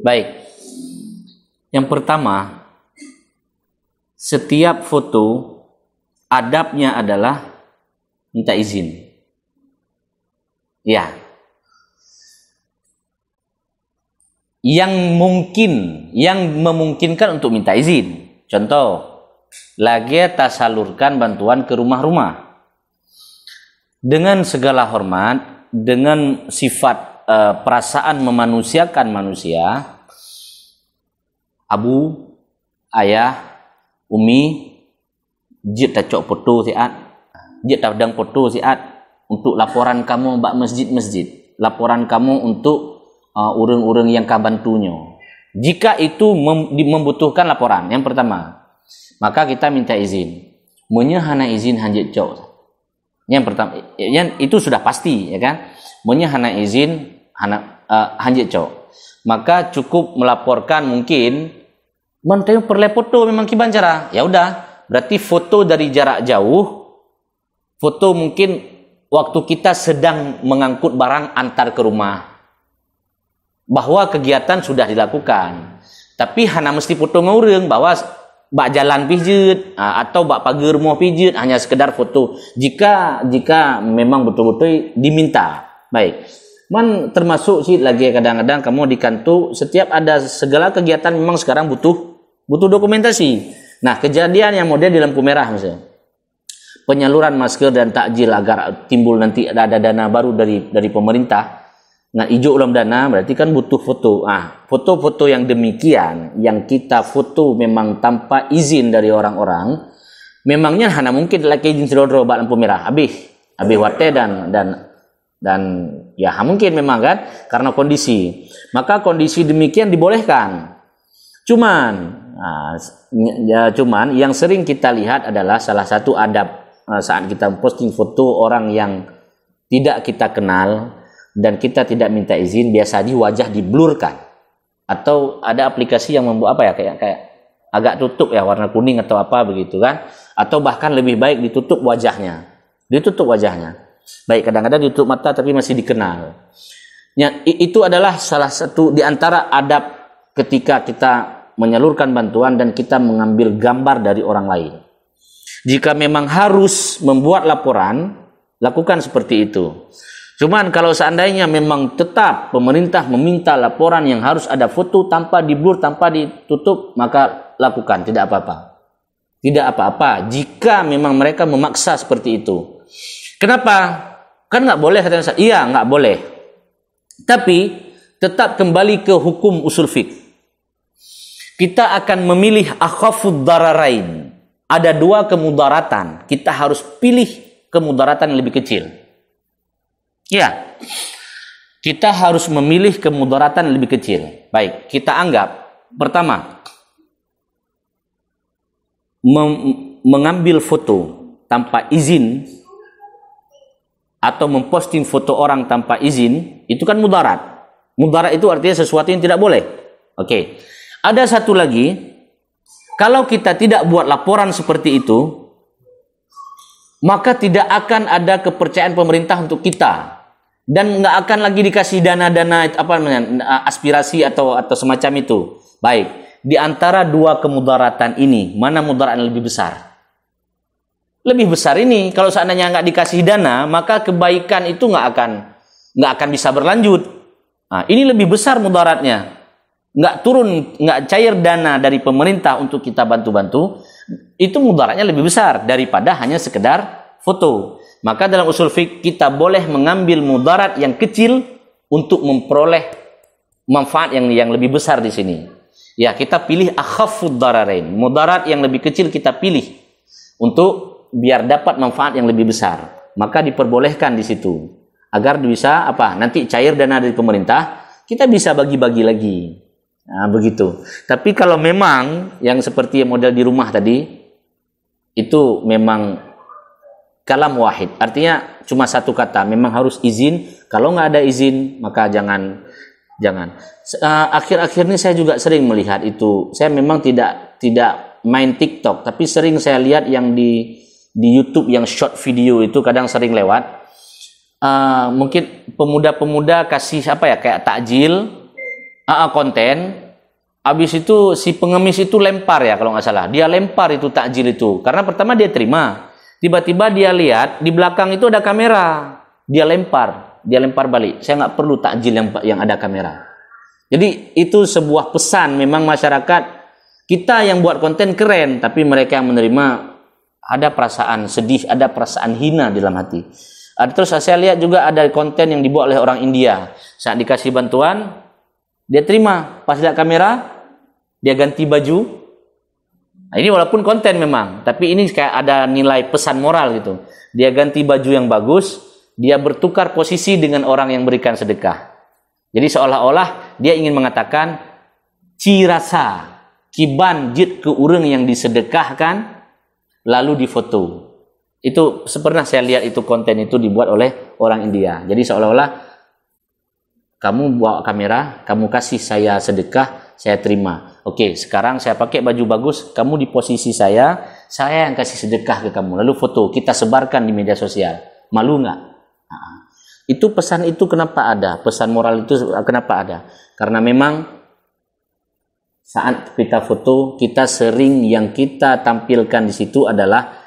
Baik. Yang pertama, setiap foto adabnya adalah minta izin. Ya. Yang memungkinkan untuk minta izin. Contoh, lagi tasalurkan bantuan ke rumah-rumah. Dengan segala hormat, dengan sifat perasaan memanusiakan manusia, abu, ayah, umi, jit tacok foto siat, jit tadang foto siat untuk laporan kamu bak masjid-masjid, laporan kamu untuk urang-urang yang kabantunya. Jika itu membutuhkan laporan, yang pertama, maka kita minta izin. Menyahana izin hanjit cok. Yang pertama, itu sudah pasti, ya kan? Menyahana izin hanjit cok. Maka cukup melaporkan mungkin menteu perle foto memang kiban cara. Ya udah, berarti foto dari jarak jauh. Foto mungkin waktu kita sedang mengangkut barang antar ke rumah. Bahwa kegiatan sudah dilakukan. Tapi hana mesti foto ngurang bahwa bak jalan pijit atau bak pagar rumah pijit, hanya sekedar foto jika memang betul-betul diminta. Baik. Man termasuk sih lagi kadang-kadang kamu di kantor setiap ada segala kegiatan memang sekarang butuh dokumentasi. Nah, kejadian yang model di lampu merah misalnya. Penyaluran masker dan takjil agar timbul nanti ada dana baru dari pemerintah. Nah, hijau dalam dana berarti kan butuh foto. Foto-foto yang demikian yang kita foto memang tanpa izin dari orang-orang, memangnya hanya mungkin lagi izin sedodro bak lampu merah habis wate dan ya mungkin memang kan karena kondisi. Maka kondisi demikian dibolehkan. Cuman yang sering kita lihat adalah salah satu adab saat kita posting foto orang yang tidak kita kenal dan kita tidak minta izin, biasanya wajah diblurkan. Atau ada aplikasi yang membuat apa ya, kayak agak tutup ya, warna kuning atau apa begitu kan. Atau bahkan lebih baik ditutup wajahnya. Baik, kadang-kadang ditutup mata tapi masih dikenal. Ya, itu adalah salah satu di antara adab ketika kita menyalurkan bantuan dan kita mengambil gambar dari orang lain. Jika memang harus membuat laporan, lakukan seperti itu. Cuman kalau seandainya memang tetap pemerintah meminta laporan yang harus ada foto tanpa diblur, tanpa ditutup, maka lakukan, tidak apa-apa. Tidak apa-apa jika memang mereka memaksa seperti itu. Kenapa? Kan nggak boleh, katanya saya. Iya, nggak boleh. Tapi tetap kembali ke hukum usul fiqh. Kita akan memilih akhafud dararain. Ada dua kemudaratan. Kita harus pilih kemudaratan yang lebih kecil. Ya, kita harus memilih kemudaratan yang lebih kecil. Baik, kita anggap pertama, mengambil foto tanpa izin atau memposting foto orang tanpa izin, itu kan mudarat. Mudarat itu artinya sesuatu yang tidak boleh. Oke. Ada satu lagi, kalau kita tidak buat laporan seperti itu, maka tidak akan ada kepercayaan pemerintah untuk kita. Dan nggak akan lagi dikasih dana-dana aspirasi atau semacam itu. Baik, di antara dua kemudaratan ini, mana mudarat yang lebih besar? Lebih besar ini. Kalau seandainya nggak dikasih dana, maka kebaikan itu nggak akan bisa berlanjut. Nah, ini lebih besar mudaratnya. Nggak cair dana dari pemerintah untuk kita bantu-bantu, itu mudaratnya lebih besar daripada hanya sekedar foto. Maka dalam usul fiqh kita boleh mengambil mudarat yang kecil untuk memperoleh manfaat yang lebih besar di sini. Ya, kita pilih akhafud dararain. Mudarat yang lebih kecil kita pilih untuk biar dapat manfaat yang lebih besar. Maka diperbolehkan di situ agar bisa nanti cair dana dari pemerintah, kita bisa bagi-bagi lagi. Nah, begitu. Tapi kalau memang yang seperti model di rumah tadi, itu memang kalam wahid, artinya cuma satu kata, memang harus izin. Kalau nggak ada izin, maka jangan. Akhir-akhir ini saya juga sering melihat itu. Saya memang tidak main TikTok, tapi sering saya lihat yang di YouTube yang short video itu kadang sering lewat. Mungkin pemuda-pemuda kasih kayak takjil, konten. Habis itu si pengemis itu lempar ya kalau nggak salah. Dia lempar itu takjil itu. Karena pertama dia terima. Tiba-tiba dia lihat di belakang itu ada kamera, dia lempar balik. Saya nggak perlu takjil yang ada kamera. Jadi itu sebuah pesan, memang masyarakat kita yang buat konten keren, tapi mereka yang menerima ada perasaan sedih, ada perasaan hina di dalam hati. Terus saya lihat juga ada konten yang dibuat oleh orang India. Saat dikasih bantuan, dia terima, pas lihat kamera, dia ganti baju. Nah, ini walaupun konten memang, tapi ini kayak ada nilai pesan moral gitu. Dia ganti baju yang bagus, dia bertukar posisi dengan orang yang berikan sedekah. Jadi seolah-olah dia ingin mengatakan, cirasa, kiban jit ke urang yang disedekahkan, lalu difoto. Itu pernah saya lihat itu konten itu dibuat oleh orang India. Jadi seolah-olah kamu bawa kamera, kamu kasih saya sedekah, saya terima. Oke, sekarang saya pakai baju bagus, kamu di posisi saya yang kasih sedekah ke kamu. Lalu foto, kita sebarkan di media sosial. Malu nggak? Nah, itu pesan itu kenapa ada? Pesan moral itu kenapa ada? Karena memang saat kita foto, kita sering yang kita tampilkan di situ adalah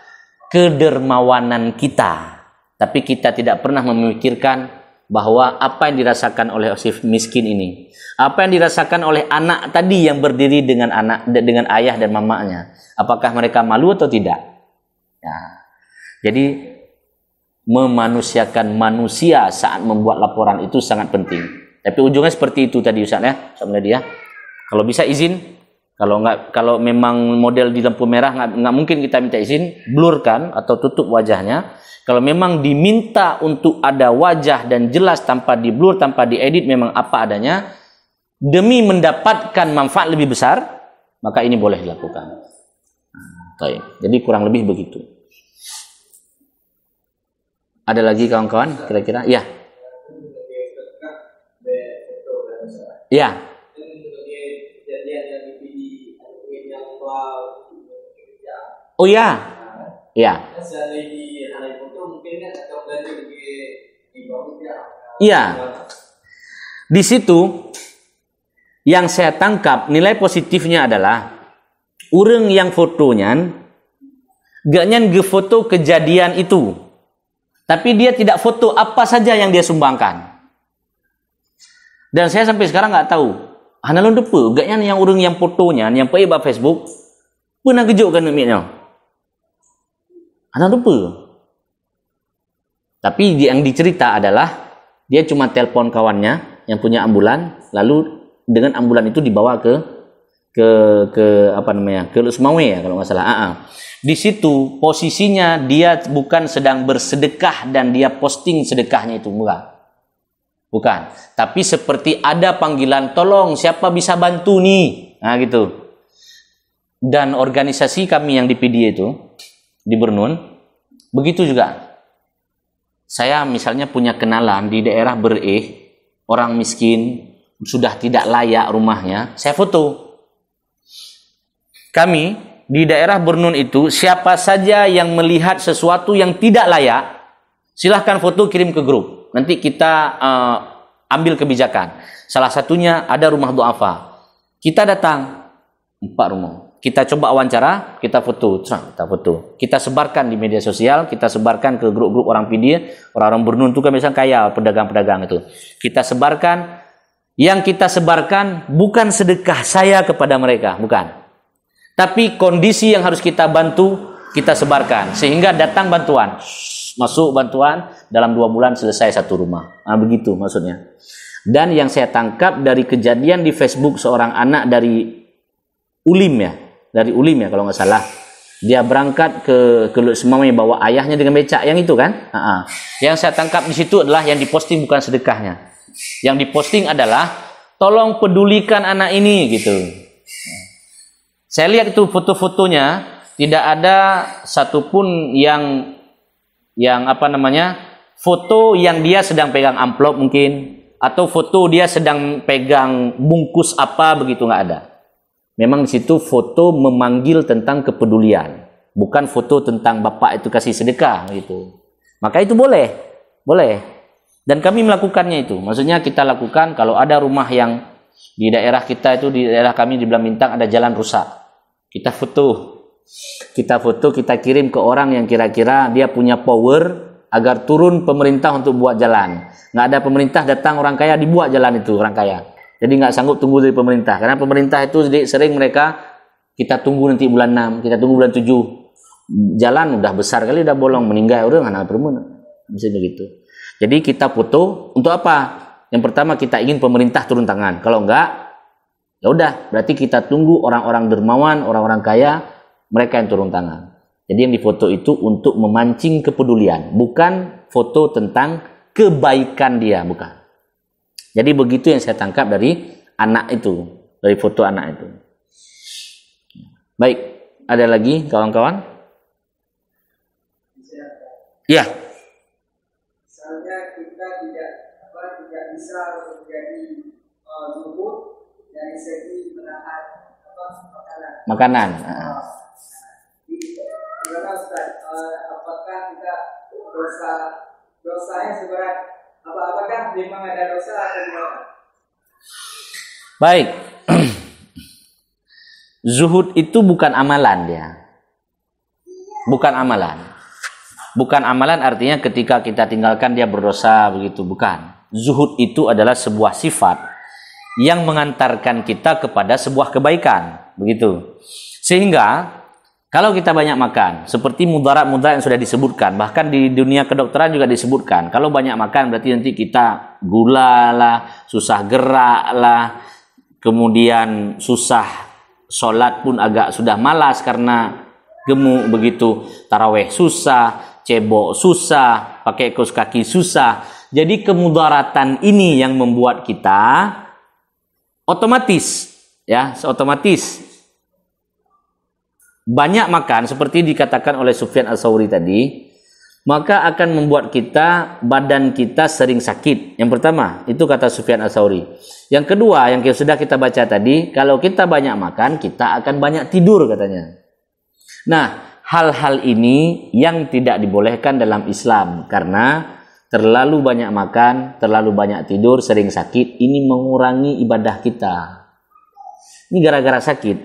kedermawanan kita. Tapi kita tidak pernah memikirkan bahwa apa yang dirasakan oleh si miskin ini, apa yang dirasakan oleh anak tadi yang berdiri dengan ayah dan mamanya, apakah mereka malu atau tidak? Ya. Jadi memanusiakan manusia saat membuat laporan itu sangat penting. Tapi ujungnya seperti itu tadi Ustaz ya, dia. Kalau bisa izin, kalau memang model di lampu merah nggak mungkin kita minta izin, blurkan atau tutup wajahnya. Kalau memang diminta untuk ada wajah dan jelas tanpa di-blur, tanpa diedit, memang apa adanya, demi mendapatkan manfaat lebih besar, maka ini boleh dilakukan. Jadi kurang lebih begitu. Ada lagi kawan-kawan kira-kira? Ya. Ya. Oh ya. Ya. Iya. Di situ yang saya tangkap nilai positifnya adalah orang yang fotonya gak nyan foto kejadian itu, tapi dia tidak foto apa saja yang dia sumbangkan. Dan saya sampai sekarang nggak tahu analon depe gak nyan yang orang yang fotonya yang pakai ba Facebook pernah kejutkan namanya analon depe. Tapi yang dicerita adalah dia cuma telepon kawannya yang punya ambulan, lalu dengan ambulan itu dibawa ke apa namanya, ke Lusmawe ya kalau nggak salah. Di situ posisinya dia bukan sedang bersedekah dan dia posting sedekahnya itu, bukan. Tapi seperti ada panggilan, tolong siapa bisa bantu nih, nah gitu. Dan organisasi kami yang di PD itu di Bernun begitu juga. Saya misalnya punya kenalan di daerah orang miskin, sudah tidak layak rumahnya, saya foto. Kami di daerah Bernun itu, siapa saja yang melihat sesuatu yang tidak layak, silahkan foto kirim ke grup. Nanti kita ambil kebijakan. Salah satunya ada rumah duafa. Kita datang 4 rumah. Kita coba wawancara, kita foto, kita sebarkan di media sosial, kita sebarkan ke grup-grup orang PD, orang-orang Bernun itu kan misalnya kaya pedagang-pedagang itu. Kita sebarkan. Yang kita sebarkan bukan sedekah saya kepada mereka, bukan. Tapi kondisi yang harus kita bantu, kita sebarkan. Sehingga datang bantuan. Masuk bantuan, dalam 2 bulan selesai 1 rumah. Nah, begitu maksudnya. Dan yang saya tangkap dari kejadian di Facebook seorang anak dari Ulim ya. Dari Ulim ya kalau nggak salah. Dia berangkat ke Lusmawe bawa ayahnya dengan becak yang itu kan. Yang saya tangkap di situ adalah yang diposting bukan sedekahnya. Yang diposting adalah tolong pedulikan anak ini gitu. Saya lihat itu foto-fotonya tidak ada satupun yang apa namanya, foto yang dia sedang pegang amplop mungkin, atau foto dia sedang pegang bungkus apa begitu, nggak ada. Memang di situ foto memanggil tentang kepedulian, bukan foto tentang bapak itu kasih sedekah gitu. Maka itu boleh. Dan kami melakukannya itu. Maksudnya kita lakukan kalau ada rumah yang di daerah kita itu, di daerah kami di Belang Bintang ada jalan rusak. Kita foto, kita kirim ke orang yang kira-kira dia punya power agar turun pemerintah untuk buat jalan. Nggak ada pemerintah, datang orang kaya dibuat jalan itu, orang kaya. Jadi nggak sanggup tunggu dari pemerintah. Karena pemerintah itu sering mereka, kita tunggu nanti bulan 6, kita tunggu bulan 7. Jalan udah besar kali, udah bolong, meninggal udah nggak ada perumuna. Bisa begitu. Jadi kita foto untuk apa? Yang pertama kita ingin pemerintah turun tangan. Kalau enggak, ya udah, berarti kita tunggu orang-orang dermawan, orang-orang kaya, mereka yang turun tangan. Jadi yang difoto itu untuk memancing kepedulian, bukan foto tentang kebaikan dia, bukan. Jadi begitu yang saya tangkap dari anak itu, dari foto anak itu. Baik, ada lagi kawan-kawan? Ya. Misalnya kita tidak bisa menjadi zuhud dari segi menahan makanan. Gimana Ustaz? Apakah kita dosanya seberat? Apakah memang ada dosa atau tidak? Baik. Zuhud itu bukan amalan dia. Bukan amalan. Bukan amalan artinya ketika kita tinggalkan dia berdosa begitu, bukan. Zuhud itu adalah sebuah sifat yang mengantarkan kita kepada sebuah kebaikan, begitu. Sehingga kalau kita banyak makan, seperti mudarat-mudarat yang sudah disebutkan, bahkan di dunia kedokteran juga disebutkan, kalau banyak makan berarti nanti kita gula lah, susah gerak lah, kemudian susah sholat pun agak sudah malas karena gemuk begitu, taraweh susah, cebok susah, pakai kaos kaki susah. Jadi kemudaratan ini yang membuat kita otomatis, ya, otomatis banyak makan seperti dikatakan oleh Sufyan Ats-Tsauri tadi. maka akan membuat badan kita sering sakit. Yang pertama, itu kata Sufyan Ats-Tsauri. Yang kedua, yang sudah kita baca tadi, kalau kita banyak makan, kita akan banyak tidur katanya. Nah, hal-hal ini yang tidak dibolehkan dalam Islam, karena terlalu banyak makan, terlalu banyak tidur, sering sakit, ini mengurangi ibadah kita. Ini gara-gara sakit,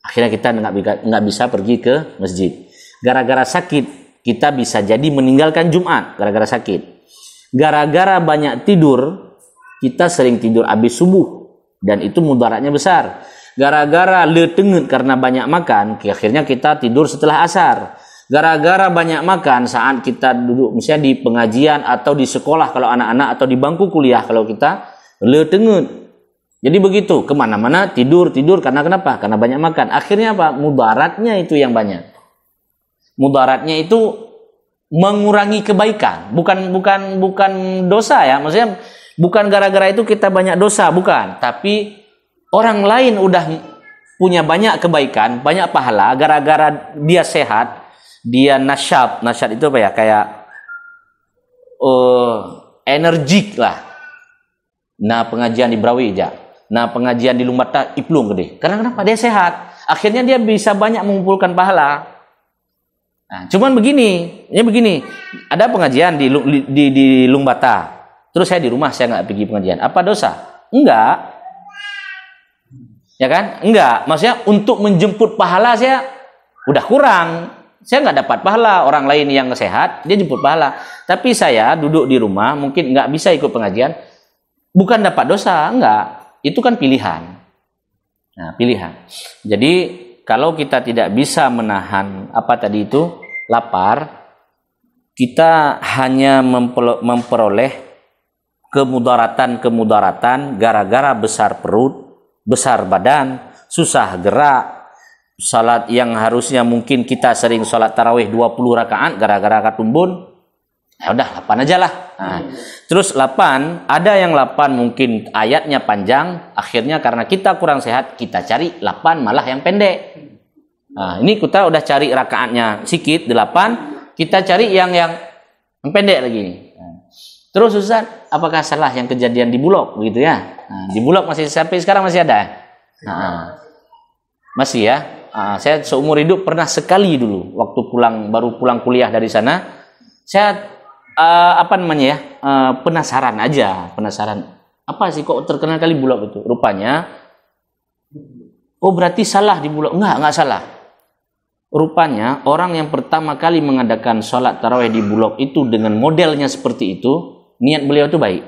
akhirnya kita nggak bisa pergi ke masjid. Gara-gara sakit, kita bisa jadi meninggalkan Jumat gara-gara sakit. Gara-gara banyak tidur, kita sering tidur habis subuh, dan itu mudaratnya besar. Gara-gara letenget karena banyak makan, akhirnya kita tidur setelah asar. Gara-gara banyak makan saat kita duduk misalnya di pengajian atau di sekolah kalau anak-anak, atau di bangku kuliah kalau kita letenget. Jadi begitu, kemana-mana tidur karena kenapa? Karena banyak makan. Akhirnya apa? Mudaratnya itu yang banyak. Mudaratnya itu mengurangi kebaikan, bukan dosa ya. Maksudnya bukan gara-gara itu kita banyak dosa, bukan. Tapi orang lain udah punya banyak kebaikan, banyak pahala gara-gara dia sehat, dia nasyat. Nasyat itu apa ya? Kayak energik lah. Nah, pengajian di Brawi aja. Nah, pengajian di Lumbata iplung gede. Karena kenapa? Dia sehat. Akhirnya dia bisa banyak mengumpulkan pahala. Nah, cuman begini, ada pengajian di Lungbata, terus saya di rumah, saya nggak pergi pengajian. Apa dosa? Enggak, ya kan? Enggak. Maksudnya untuk menjemput pahala saya udah kurang. Saya nggak dapat pahala. Orang lain yang sehat dia jemput pahala. Tapi saya duduk di rumah, mungkin nggak bisa ikut pengajian. Bukan dapat dosa, enggak. Itu kan pilihan. Nah, pilihan. Jadi kalau kita tidak bisa menahan lapar, kita hanya memperoleh kemudaratan gara-gara besar perut, besar badan, susah gerak. Salat yang harusnya mungkin kita sering salat tarawih 20 rakaat gara-gara katumbun, ya udah 8 aja lah. Nah, terus 8, ada yang 8 mungkin ayatnya panjang, akhirnya karena kita kurang sehat, kita cari 8 malah yang pendek. Nah, ini kita udah cari rakaatnya sedikit 8, kita cari yang pendek lagi. Nah, terus Ustaz, apakah salah yang kejadian di Bulog begitu ya? Nah, di Bulog masih sampai sekarang masih ada. Nah, masih ya. Saya seumur hidup pernah sekali dulu waktu baru pulang kuliah dari sana, saya penasaran. Apa sih kok terkenal kali Bulog itu? Rupanya berarti salah di Bulog. Enggak salah. Rupanya orang yang pertama kali mengadakan sholat tarawih di Bulog itu dengan modelnya seperti itu, niat beliau itu baik.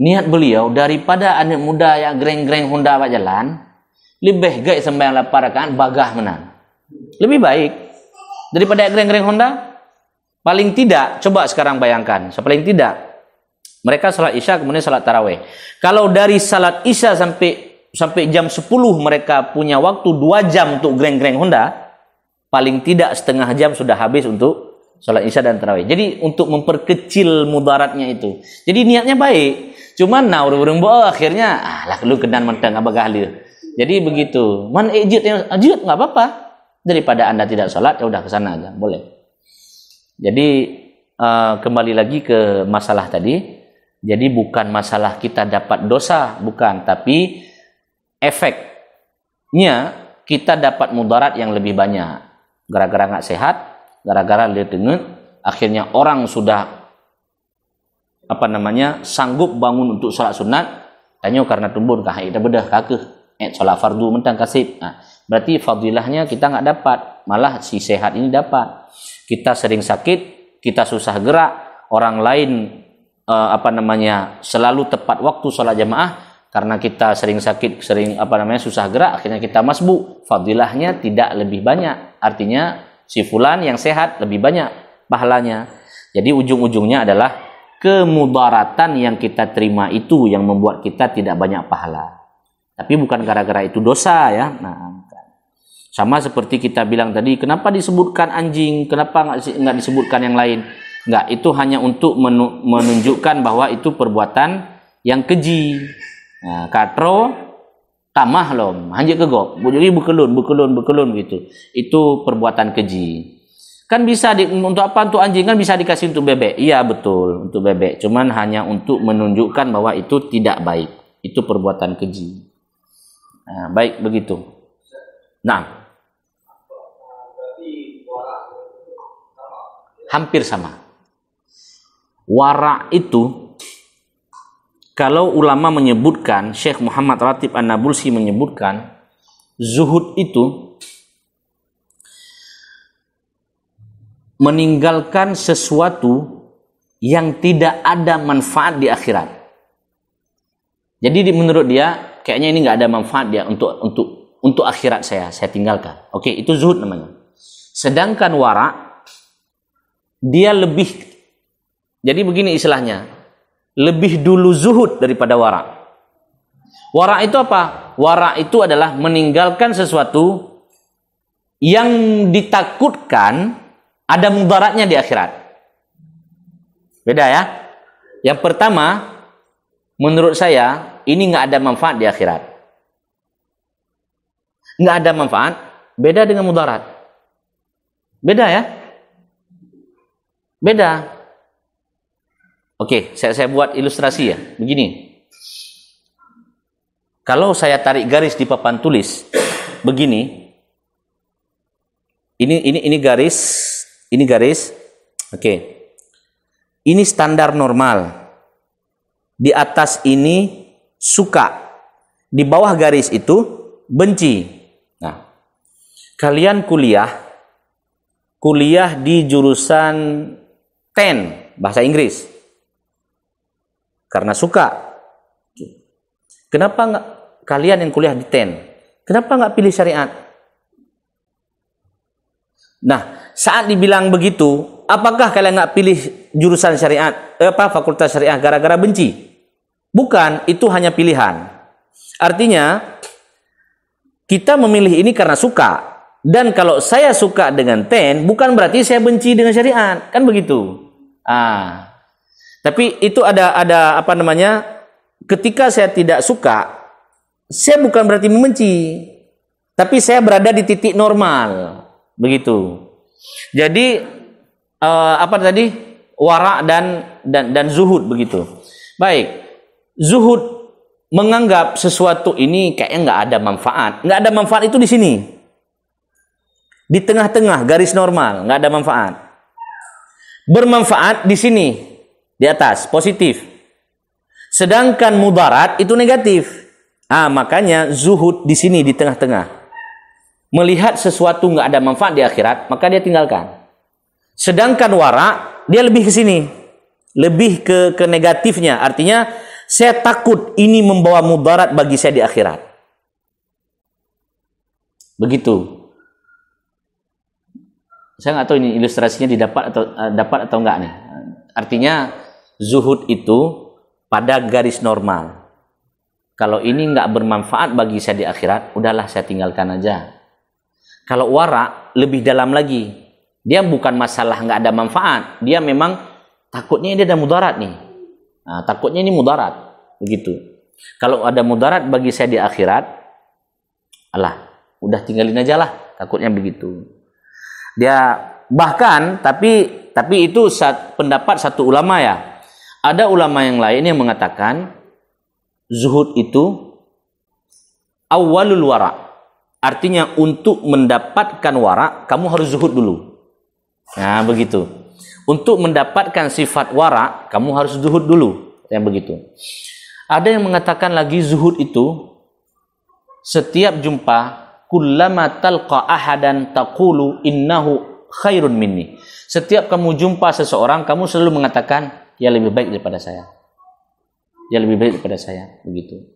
Niat beliau daripada anak muda yang greng-greng Honda pak jalan, lebih baik sembahyang 8 rakaat bagah menang. Lebih baik daripada greng-greng Honda. Paling tidak, coba sekarang bayangkan, paling tidak mereka salat Isya kemudian salat tarawih. Kalau dari salat Isya sampai jam 10 mereka punya waktu 2 jam untuk greng-greng Honda, paling tidak setengah jam sudah habis untuk sholat Isya dan tarawih. Jadi untuk memperkecil mudaratnya itu. Jadi niatnya baik. Cuman akhirnya lu kedan mentang abagah lu. Jadi begitu. Man ejit enggak apa-apa. Daripada Anda tidak sholat ya udah ke sana aja, boleh. Jadi kembali lagi ke masalah tadi. Jadi bukan masalah kita dapat dosa, bukan, tapi efeknya kita dapat mudarat yang lebih banyak. Gara-gara nggak sehat, gara-gara letenget, akhirnya orang sudah sanggup bangun untuk sholat sunat, tanya karena tumbun kah ida bedah kakeh sholat fardu mentang kasib. Nah, berarti fadilahnya kita nggak dapat, malah si sehat ini dapat. Kita sering sakit, kita susah gerak, orang lain selalu tepat waktu sholat jamaah. Karena kita sering sakit, susah gerak, akhirnya kita masbuk. Fadilahnya tidak lebih banyak. Artinya si fulan yang sehat lebih banyak pahalanya. Jadi ujung-ujungnya adalah kemudaratan yang kita terima itu yang membuat kita tidak banyak pahala. Tapi bukan gara-gara itu dosa ya. Nah, sama seperti kita bilang tadi, kenapa disebutkan anjing, kenapa nggak disebutkan yang lain? Nggak, itu hanya untuk menunjukkan bahwa itu perbuatan yang keji. Nah, katro tamah lom, hanjik kegok, bujuri bekelun gitu. Itu perbuatan keji. Kan bisa untuk apa? Untuk anjing kan bisa dikasih untuk bebek. Iya betul, untuk bebek. Cuman hanya untuk menunjukkan bahwa itu tidak baik. Itu perbuatan keji. Nah, baik begitu. Nah, hampir sama. Wara itu, kalau ulama menyebutkan, Syekh Muhammad Ratib An-Nabulsi menyebutkan, zuhud itu meninggalkan sesuatu yang tidak ada manfaat di akhirat. Jadi menurut dia kayaknya ini nggak ada manfaat dia untuk akhirat saya tinggalkan. Oke, itu zuhud namanya. Sedangkan wara dia lebih, jadi begini istilahnya, lebih dulu zuhud daripada wara. Wara itu apa? Wara itu adalah meninggalkan sesuatu yang ditakutkan ada mudaratnya di akhirat. Beda ya. Yang pertama, menurut saya ini nggak ada manfaat di akhirat. Nggak ada manfaat, beda dengan mudarat. Beda ya. Beda. Oke, saya buat ilustrasi ya. Begini. Kalau saya tarik garis di papan tulis, begini. Ini garis. Ini garis, oke. Ini standar normal. Di atas ini suka. Di bawah garis itu benci. Nah, kalian kuliah di jurusan TEN, bahasa Inggris. Karena suka. Kenapa nggak kalian yang kuliah di TEN? Kenapa nggak pilih syariat? Nah, saat dibilang begitu, apakah kalian nggak pilih jurusan syariat, fakultas syariah gara-gara benci? Bukan, itu hanya pilihan. Artinya, kita memilih ini karena suka. Dan kalau saya suka dengan TEN, bukan berarti saya benci dengan syariat, kan begitu? Tapi itu ada apa namanya? Ketika saya tidak suka, saya bukan berarti membenci, tapi saya berada di titik normal. Begitu. Jadi apa tadi? Wara dan zuhud begitu. Baik. Zuhud menganggap sesuatu ini kayaknya nggak ada manfaat. Nggak ada manfaat itu di sini. Di tengah-tengah garis normal, nggak ada manfaat. Bermanfaat di sini, di atas, positif. Sedangkan mudarat itu negatif. Makanya zuhud di sini di tengah-tengah. Melihat sesuatu nggak ada manfaat di akhirat, maka dia tinggalkan. Sedangkan wara, dia lebih ke sini. Lebih ke negatifnya. Artinya, saya takut ini membawa mudarat bagi saya di akhirat. Begitu. Saya nggak tahu ini ilustrasinya dapat atau enggak nih. Artinya, zuhud itu pada garis normal. Kalau ini nggak bermanfaat bagi saya di akhirat, udahlah saya tinggalkan aja. Kalau wara lebih dalam lagi, dia bukan masalah nggak ada manfaat, dia memang takutnya ini ada mudarat nih. Takutnya ini mudarat, begitu. Kalau ada mudarat bagi saya di akhirat, udah tinggalin aja lah, takutnya begitu. Dia bahkan, tapi itu pendapat satu ulama ya. Ada ulama yang lain yang mengatakan zuhud itu awwalul wara. Artinya untuk mendapatkan wara, kamu harus zuhud dulu. Nah, begitu. Untuk mendapatkan sifat wara, kamu harus zuhud dulu. Yang begitu. Ada yang mengatakan lagi zuhud itu, setiap jumpa, kullama talqa ahadan taqulu innahu khairun minni. Setiap kamu jumpa seseorang, kamu selalu mengatakan, dia lebih baik daripada saya. Dia lebih baik daripada saya. Begitu.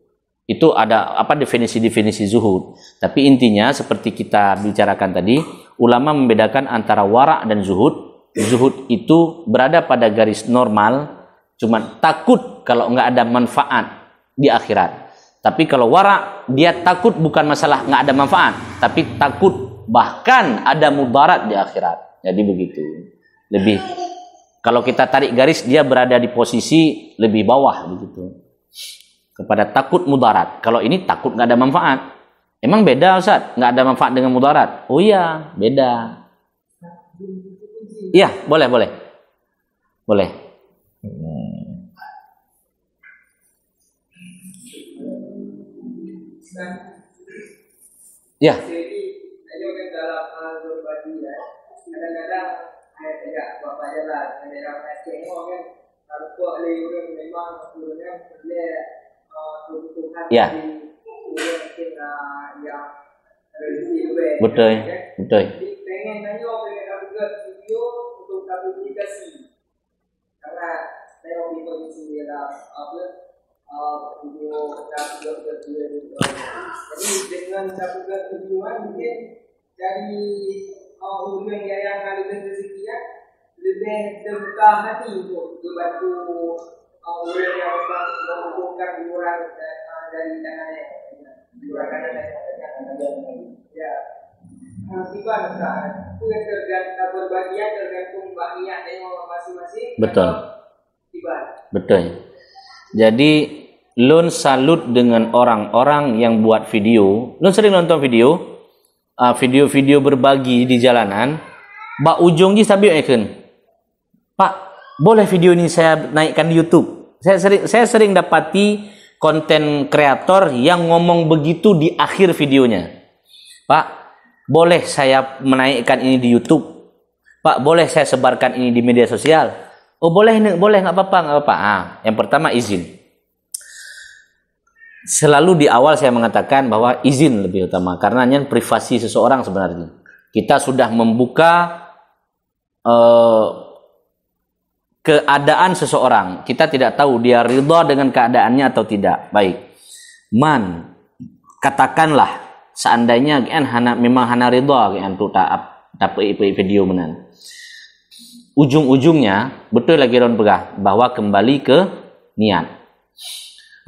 Itu ada definisi-definisi zuhud. Tapi intinya seperti kita bicarakan tadi, ulama membedakan antara wara dan zuhud. Zuhud itu berada pada garis normal, cuma takut kalau nggak ada manfaat di akhirat. Tapi kalau wara, dia takut bukan masalah nggak ada manfaat, tapi takut bahkan ada mudarat di akhirat. Jadi begitu. Lebih, kalau kita tarik garis, dia berada di posisi lebih bawah begitu. Kepada takut mudarat. Kalau ini takut nggak ada manfaat. Emang beda Ustaz? Nggak ada manfaat dengan mudarat? Oh iya, beda. Iya, boleh. Ya. Jadi, saya kan dalam hal berbagi ya. Kadang-kadang saya tidak bapak jalan, saya dapat tengok kan. Kalau kau orang memang sebenarnya kebutuhan Ya. yang rezeki lebih. Betul. Jadi pengen upload video untuk publikasi. Karena saya waktu itu isi upload video upload video. Jadi dengan upload video mungkin dari hubungan yang ada rezeki ya lebih terbuka hati untuk membantu orang yang membutuhkan iuran dari dananya. Ya. Gimana Ustaz? Itu yang tergantung berbagian tergantung niat masing-masing. Betul. Jadi Lun salut dengan orang-orang yang buat video. Lun sering nonton video berbagi di jalanan. Ba ujung ji sabi eken. Pak, boleh video ini saya naikkan di YouTube. Saya sering dapati konten kreator yang ngomong begitu di akhir videonya. Pak, boleh saya menaikkan ini di YouTube? Pak, boleh saya sebarkan ini di media sosial? Oh, boleh, nggak apa-apa. Yang pertama izin. Selalu di awal saya mengatakan bahwa izin lebih utama karena ini privasi seseorang sebenarnya. Kita sudah membuka keadaan seseorang. Kita tidak tahu dia ridha dengan keadaannya atau tidak. Baik. Katakanlah seandainya memang hana ridha untuk dapat video menan. Ujung-ujungnya betul lagi ron pegah bahwa kembali ke niat.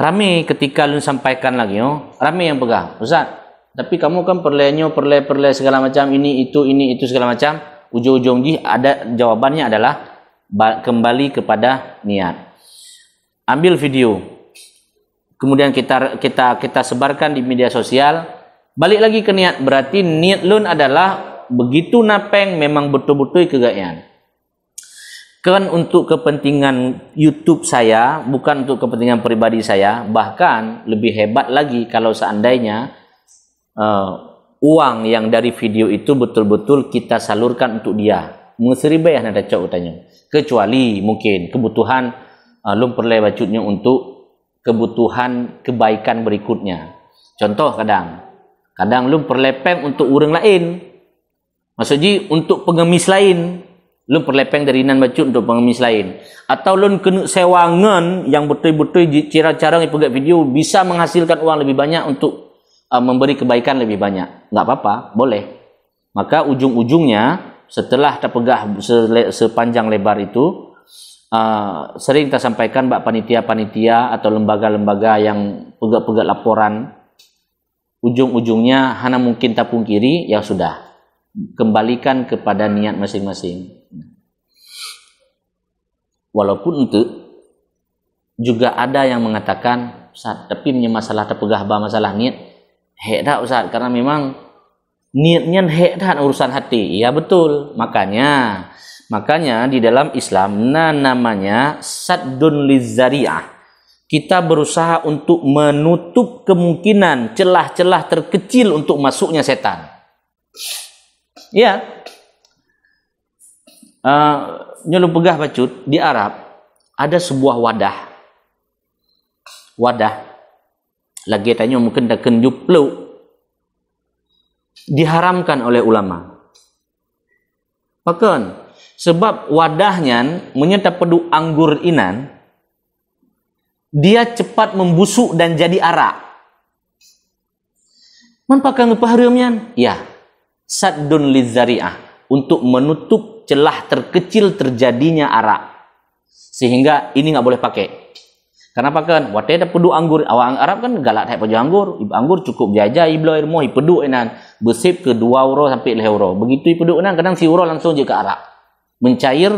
Rame ketika lu sampaikan lagi, rame yang pegah. Ustaz, tapi kamu kan perle segala macam ini itu segala macam. Ujung-ujung ada jawabannya adalah kembali kepada niat. Ambil video, kemudian kita sebarkan di media sosial. Balik lagi ke niat, berarti niat lun adalah begitu napeng memang betul-betul kegayaan. Kan untuk kepentingan YouTube saya, bukan untuk kepentingan pribadi saya. Bahkan lebih hebat lagi kalau seandainya uang yang dari video itu betul-betul kita salurkan untuk dia. Mengeseribai yang ada cok utanya. Kecuali mungkin kebutuhan lum perlu bacutnya untuk kebutuhan kebaikan berikutnya. Contoh kadang lum perlepeng untuk orang lain. Maksudnya untuk pengemis lain. Lun perlepeng dari nan bacut untuk pengemis lain. Atau lun kena sewangan yang betul-betul cara-cara yang video bisa menghasilkan uang lebih banyak untuk memberi kebaikan lebih banyak. Nggak apa-apa, boleh. Maka ujung-ujungnya setelah terpegah sepanjang lebar itu, sering kita sampaikan bak panitia-panitia atau lembaga-lembaga yang pegat-pegat laporan, ujung-ujungnya hana mungkin tak pungkiri, ya sudah. Kembalikan kepada niat masing-masing. Walaupun itu juga ada yang mengatakan, Ustaz, tapi punya masalah terpegah masalah niat, hek dah Ustaz, karena memang niatnya hek dah urusan hati. Ya betul. Makanya di dalam Islam namanya saddun lizzari'ah. Kita berusaha untuk menutup kemungkinan celah-celah terkecil untuk masuknya setan. Ya, nyelum pegah bacut di Arab ada sebuah wadah lagi tanya mungkin dah kenjup peluk diharamkan oleh ulama. Bahkan sebab wadahnya menyerta pedu anggur inan, dia cepat membusuk dan jadi arak. Manpakan ngepaharumnya? Ya. Saddun lizzari'ah, untuk menutup celah terkecil terjadinya arak, sehingga ini nggak boleh pakai. Kenapa kan? Wate ada pedu anggur, awang Arab kan galak tak pedu anggur. Ibu anggur cukup jajah iblo irmo ipedu enan besip ke 2 euro sampai 5 euro. Begitu ipedu enan kadang si euro langsung je ke arak. Mencair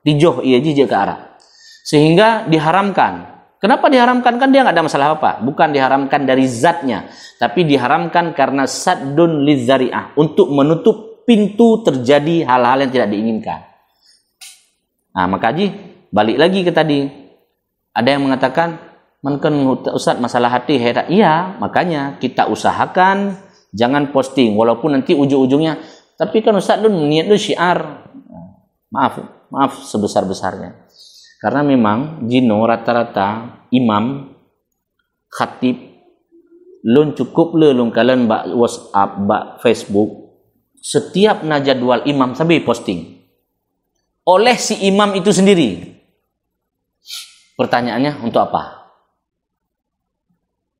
tijoh ia je ke arak. Sehingga diharamkan. Kenapa diharamkan? Kan dia nggak ada masalah apa. Bukan diharamkan dari zatnya, tapi diharamkan karena saddun lizzari'ah, untuk menutup pintu terjadi hal-hal yang tidak diinginkan. Maka Haji balik lagi ke tadi. Ada yang mengatakan, "Man Ustaz masalah hati." Iya, makanya kita usahakan jangan posting walaupun nanti ujung-ujungnya, tapi kan Ustaz lu niat lu syiar. Maaf sebesar-besarnya. Karena memang jino rata-rata imam khatib lun cukup lun kalian bak WhatsApp, bak Facebook, setiap na jadwal imam sampai posting oleh si imam itu sendiri. Pertanyaannya, untuk apa?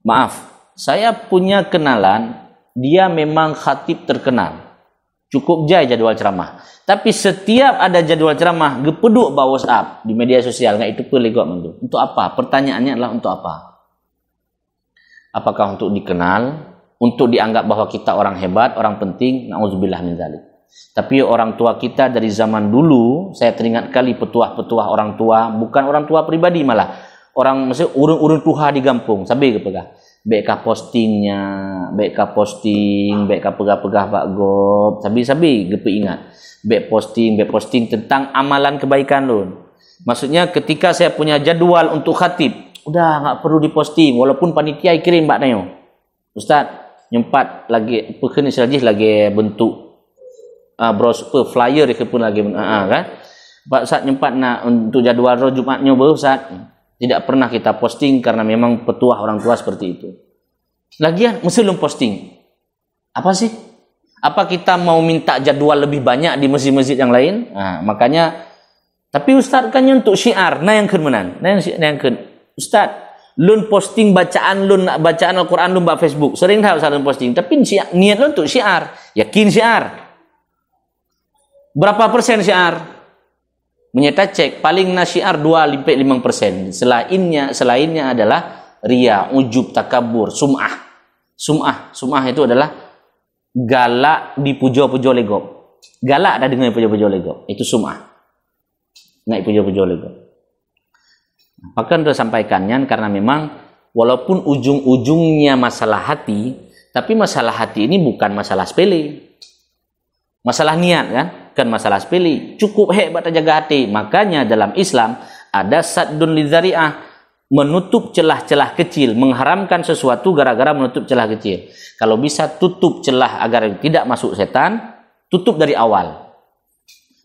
Maaf, saya punya kenalan, dia memang khatib terkenal, cukup jai jadwal ceramah. Tapi setiap ada jadwal ceramah, gepeduk bawa WhatsApp di media sosial, nggak itu pelegok mentu. Untuk apa? Pertanyaannya adalah untuk apa? Apakah untuk dikenal, untuk dianggap bahwa kita orang hebat, orang penting? Na'udzubillah min dzalik. Tapi orang tua kita dari zaman dulu, saya teringat kali petuah-petuah orang tua, bukan orang tua pribadi malah, orang maksudnya urun-urun tuha di kampung, sampai kepegah. Beka postingnya, beka pegah-pegah Pak Gob, sabi-sabi gepe ingat. Bek posting tentang amalan kebaikan lu. Maksudnya ketika saya punya jadwal untuk khatib, udah nggak perlu diposting, walaupun panitia kirim Pak Nayo. Ustaz, nyempat lagi pekan lagi bentuk brosur flyer ke pun lagi kan. Pak Ustaz nyempat nak untuk jadwal roh Jumatnya Ustaz. Tidak pernah kita posting karena memang petuah orang tua seperti itu. Lagian mesti belum posting. Apa sih? Apa kita mau minta jadwal lebih banyak di masjid-masjid yang lain? Makanya, tapi Ustaz kan untuk syiar, yang kemenan, yang Ustaz, lun posting bacaan Al-Quran lun di Facebook, sering tak Ustaz lun posting, tapi niat lun untuk syiar, yakin syiar. Berapa persen syiar? Menyata cek, paling syiar 2-5%. Selainnya adalah ria, ujub, takabur, sum'ah. Sum'ah itu adalah galak di pujo-pujo legok. Galak ada dengan pujo-pujo legok. Itu sum'ah. Nggak pujo-pujo legok. Maka sudah sampaikannya karena memang walaupun ujung-ujungnya masalah hati, tapi masalah hati ini bukan masalah sepele. Masalah niat kan? Kan masalah sepele. Cukup hebat jaga hati. Makanya dalam Islam ada saddun lidzari'ah, menutup celah-celah kecil, mengharamkan sesuatu gara-gara menutup celah kecil. Kalau bisa tutup celah agar tidak masuk setan, tutup dari awal.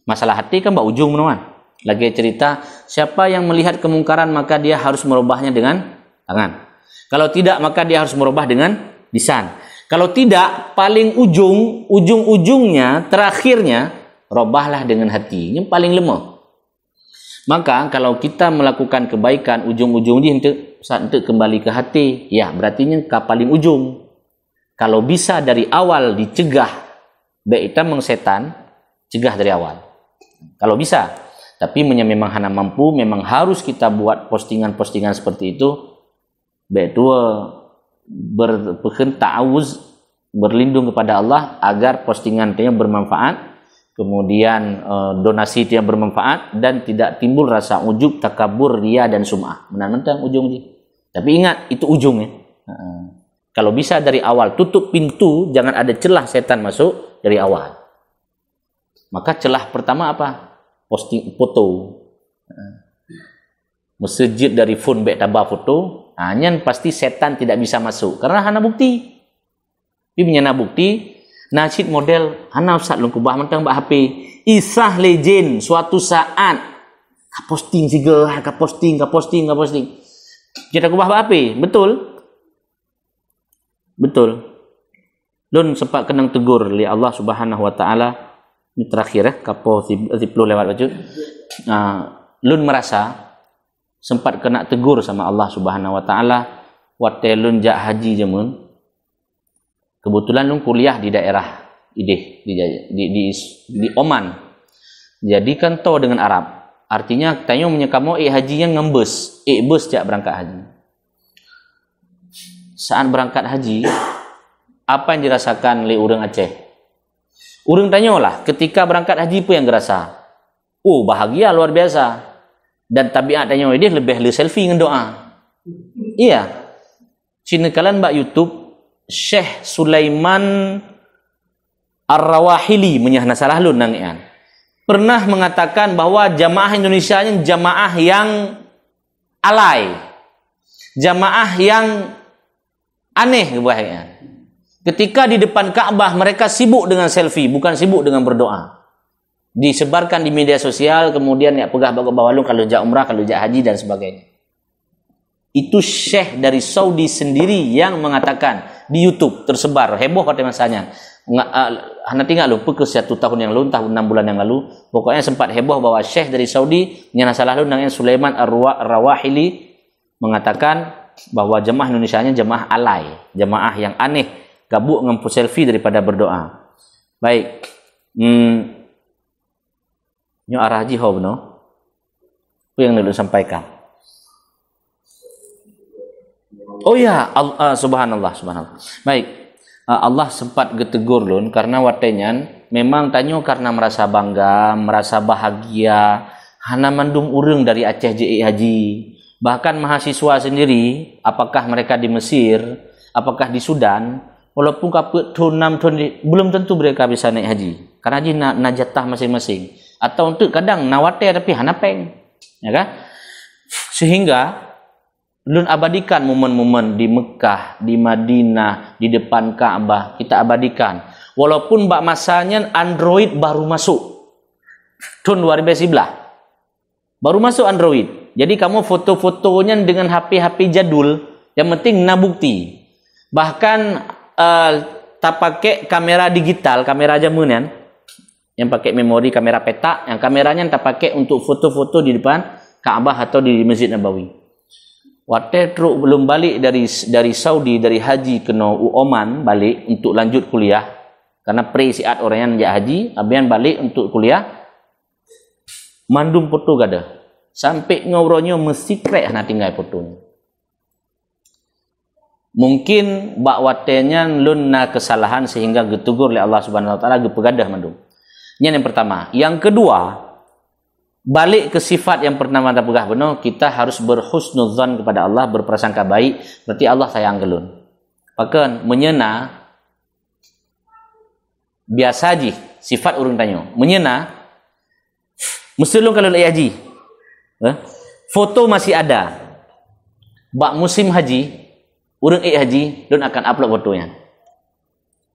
Masalah hati kan mbak ujung menuan. Lagi cerita, siapa yang melihat kemungkaran maka dia harus merubahnya dengan tangan. Kalau tidak maka dia harus merubah dengan lisan. Kalau tidak, paling ujung-ujungnya, terakhirnya, robahlah dengan hati. Yang paling lemah. Maka kalau kita melakukan kebaikan, ujung-ujungnya untuk kembali ke hati, ya berarti ke paling ujung. Kalau bisa dari awal dicegah, baik itu mengsetan, cegah dari awal. Kalau bisa, tapi memang hana mampu, memang harus kita buat postingan-postingan seperti itu, baik itu ta'awuz, berlindung kepada Allah agar postingan itu bermanfaat, kemudian donasi itu yang bermanfaat dan tidak timbul rasa ujub, takabur, ria dan sum'ah. Menang-menang ujungnya. Tapi ingat itu ujungnya. Kalau bisa dari awal tutup pintu, jangan ada celah setan masuk dari awal. Maka celah pertama apa? Posting foto. Masjid dari phone baik tabah foto, hanya pasti setan tidak bisa masuk karena hana bukti. Tapi menyana bukti, nasid model hana usat lung kubah mentang mbak HP. Isah legend suatu saat ka posting siga, ka posting. Kita kubah mbak HP, betul. Lun sempat kenang tegur li Allah Subhanahu wa taala. Ini terakhir ya, kapo 10 lewat baju. Lun merasa sempat kena tegur sama Allah Subhanahu wa taala waktu lun jak haji jamun. Kebetulan lun kuliah di daerah di Oman. Jadi kan to dengan Arab. Artinya tanya menyekamo hajinya ngembus, bus jak berangkat haji. Saat berangkat haji, apa yang dirasakan oleh orang Aceh? Orang tanyalah, ketika berangkat haji pun yang gerasa. Oh, bahagia luar biasa. Dan tabiat tanya dia lebih selfie dengan doa. Iya. Sini kalian mbak YouTube Syekh Sulaiman Ar-Rawahili menyahna salah lun nangian. pernah mengatakan bahwa jamaah Indonesia ini jamaah yang alay, jamaah yang aneh bahayanya. Ketika di depan Ka'bah mereka sibuk dengan selfie, bukan sibuk dengan berdoa. Disebarkan di media sosial, kemudian ya pegah bawa lu kalau jak umrah, kalau jak haji dan sebagainya. Itu syekh dari Saudi sendiri yang mengatakan di YouTube tersebar heboh pada masanya. Hana tinggal lupa ke 1 tahun yang lalu, tahun 6 bulan yang lalu, pokoknya sempat heboh bahwa syekh dari Saudi yang salah lu namanya Sulaiman Ar-Rawahili mengatakan bahwa jemaah Indonesianya jemaah alay, jemaah yang aneh, gabuk ngempu selfie daripada berdoa. Baik. Nyo arah haji ho beno. Apa yang dulu sampaikan? Oh ya, subhanallah. Baik. Allah sempat getegur lun karena watenyan memang tanyo karena merasa bangga, merasa bahagia, hana mandum urang dari Aceh JI Haji. Bahkan mahasiswa sendiri, apakah mereka di Mesir, apakah di Sudan, walaupun kaput tahun 6 tahun belum tentu mereka bisa naik haji. Karena haji najatah masing-masing. Atau untuk kadang nawate tapi hana peng. Ya kan? Sehingga lun abadikan momen-momen di Mekah, di Madinah, di depan Ka'bah, kita abadikan. Walaupun bak masanya Android baru masuk. Tahun 2011. Baru masuk Android. Jadi kamu foto-fotonya dengan HP-HP jadul, yang penting na bukti. Bahkan tak pakai kamera digital, kamera jamunan, yang pakai memori kamera peta, yang kameranya tak pakai untuk foto-foto di depan Ka'bah atau di Masjid Nabawi. Waktu truk belum balik dari Saudi, dari haji ke Oman balik untuk lanjut kuliah karena pre-siat orang yang haji, abian balik untuk kuliah, mandum foto gada sampai ngobrolnya mesti krek nak tinggal fotonya. Mungkin bak watenya lun na kesalahan sehingga getugur oleh Allah Subhanahu Wa Taala gepegadah mandum. Yang pertama, yang kedua, balik ke sifat yang pertama kita pegah benar, kita harus berhusnudzan kepada Allah, berprasangka baik, berarti Allah sayang gelun. Bahkan menyena biasa haji, sifat urang tanyo. Menyena mesti lu kalau haji. Foto masih ada. Bak musim haji, urang haji dan akan upload fotonya.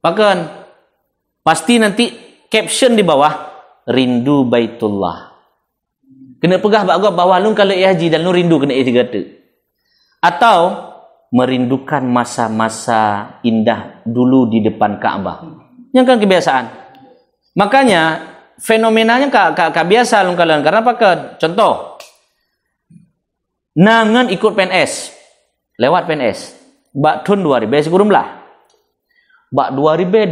Bahkan pasti nanti caption di bawah rindu Baitullah. Kena pegah bahawa lu kalau haji dan lu rindu kena kata. Atau merindukan masa-masa indah dulu di depan Ka'bah. Yang kan kebiasaan. Makanya fenomenanya biasa lu kalau karena apa ke contoh. Nangan ikut PNS. Lewat PNS. Bak tahun 2000 kurumlah. Bak 2020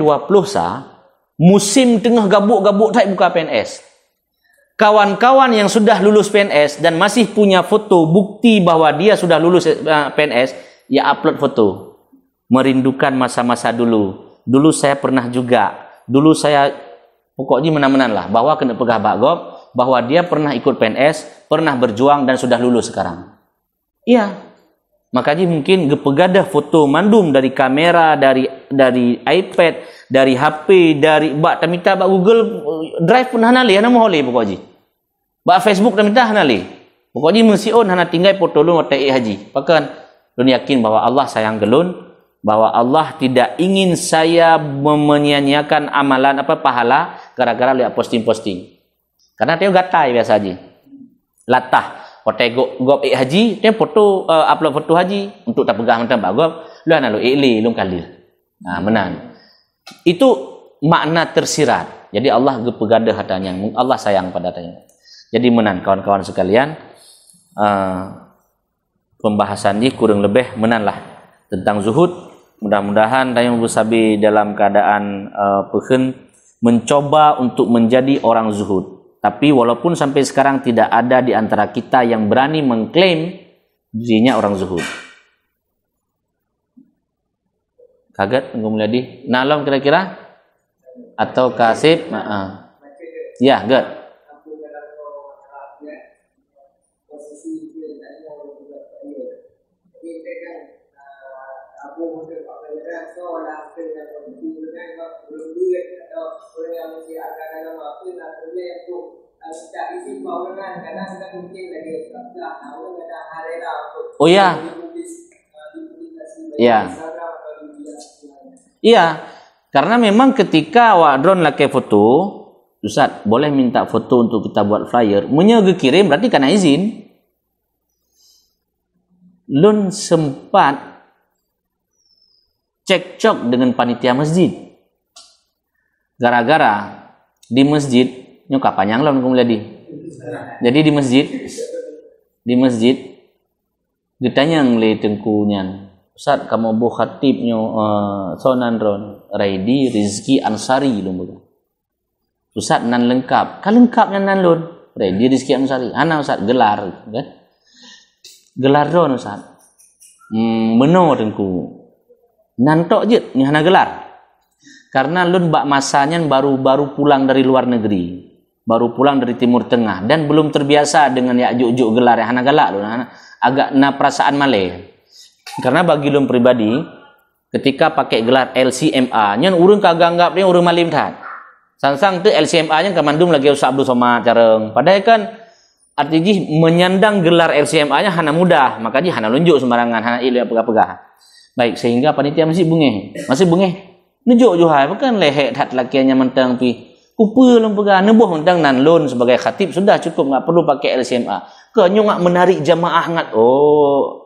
musim tengah gabuk-gabuk tak buka PNS. Kawan-kawan yang sudah lulus PNS dan masih punya foto bukti bahwa dia sudah lulus PNS, ya upload foto. Merindukan masa-masa dulu. Dulu saya pernah juga. Dulu saya pokoknya menan-menan lah bahwa kena pegah bagob bahwa dia pernah ikut PNS, pernah berjuang dan sudah lulus sekarang. Iya. Makanya mungkin gepegadah foto mandum dari kamera, dari iPad, dari HP, dari bak tamita bak Google Drive pun hana li, hana mohole pokoknya. Bak Facebook tamita hana li. Pokoknya mesti on hana tinggal foto lu ngotai haji. Bahkan lu yakin bahwa Allah sayang gelun, bahwa Allah tidak ingin saya menyia-nyiakan amalan pahala gara-gara lihat posting-posting. Karena dia gatai biasa haji. Latah hotel gop haji, dia foto upload foto haji untuk tak pegang macam bagop, lu ana lu lu kalir. Nah, menan. Itu makna tersirat. Jadi Allah gepegadah hatanya, Allah sayang pada hatanya. Jadi menan kawan-kawan sekalian, pembahasan ini kurang lebih menanlah tentang zuhud. Mudah-mudahan tayang busabi dalam keadaan mencoba untuk menjadi orang zuhud. Tapi walaupun sampai sekarang tidak ada di antara kita yang berani mengklaim dirinya orang zuhud. Kaget Tengku Mulyadi? Nalom kira-kira? Atau kasib? Ya, good. Oh ya. Iya. Iya. Karena memang ketika awak drone laki foto, Ustaz, boleh minta foto untuk kita buat flyer. Menyege kirim berarti kena izin. Lun sempat cekcok dengan panitia masjid. Gara-gara di masjid, nyokap panjang lah mulai di. Jadi di masjid, ditanya ngeli tengkunya, Ustaz, kamu bu khatibnya sonan ron, Raidi Rizki Ansari lho. Ustaz nan lengkap, kan lengkapnya nan lun, Raidi Rizki Ansari. Ana Ustaz gelar, kan? Gelar ron Ustaz. Meno tengku. Nan tok je ni hana gelar. Karena lun bak masanya baru pulang dari luar negeri, baru pulang dari Timur Tengah dan belum terbiasa dengan ya juk gelar yang hana galak lun, agak na perasaan maleh. Karena bagi lun pribadi, ketika pakai gelar LCMA, nyan urang kagak anggap dia urang malim tat. Sangsang tu LCMA nya kamandum lagi Ustaz Abdul Somad careng. Padahal kan artinya menyandang gelar LCMA nya hana mudah, makanya hana lunjuk sembarangan, hana ilu yang pegah-pegah. Baik, sehingga panitia masih bungeh. Nunjuk juhai, bukan lehek tat lakiannya mentang pi. Kupa lom pegang, nebuh mentang nan lon sebagai khatib sudah cukup, enggak perlu pakai LCMA. Kenyo ngak menarik jamaah ngat. Oh.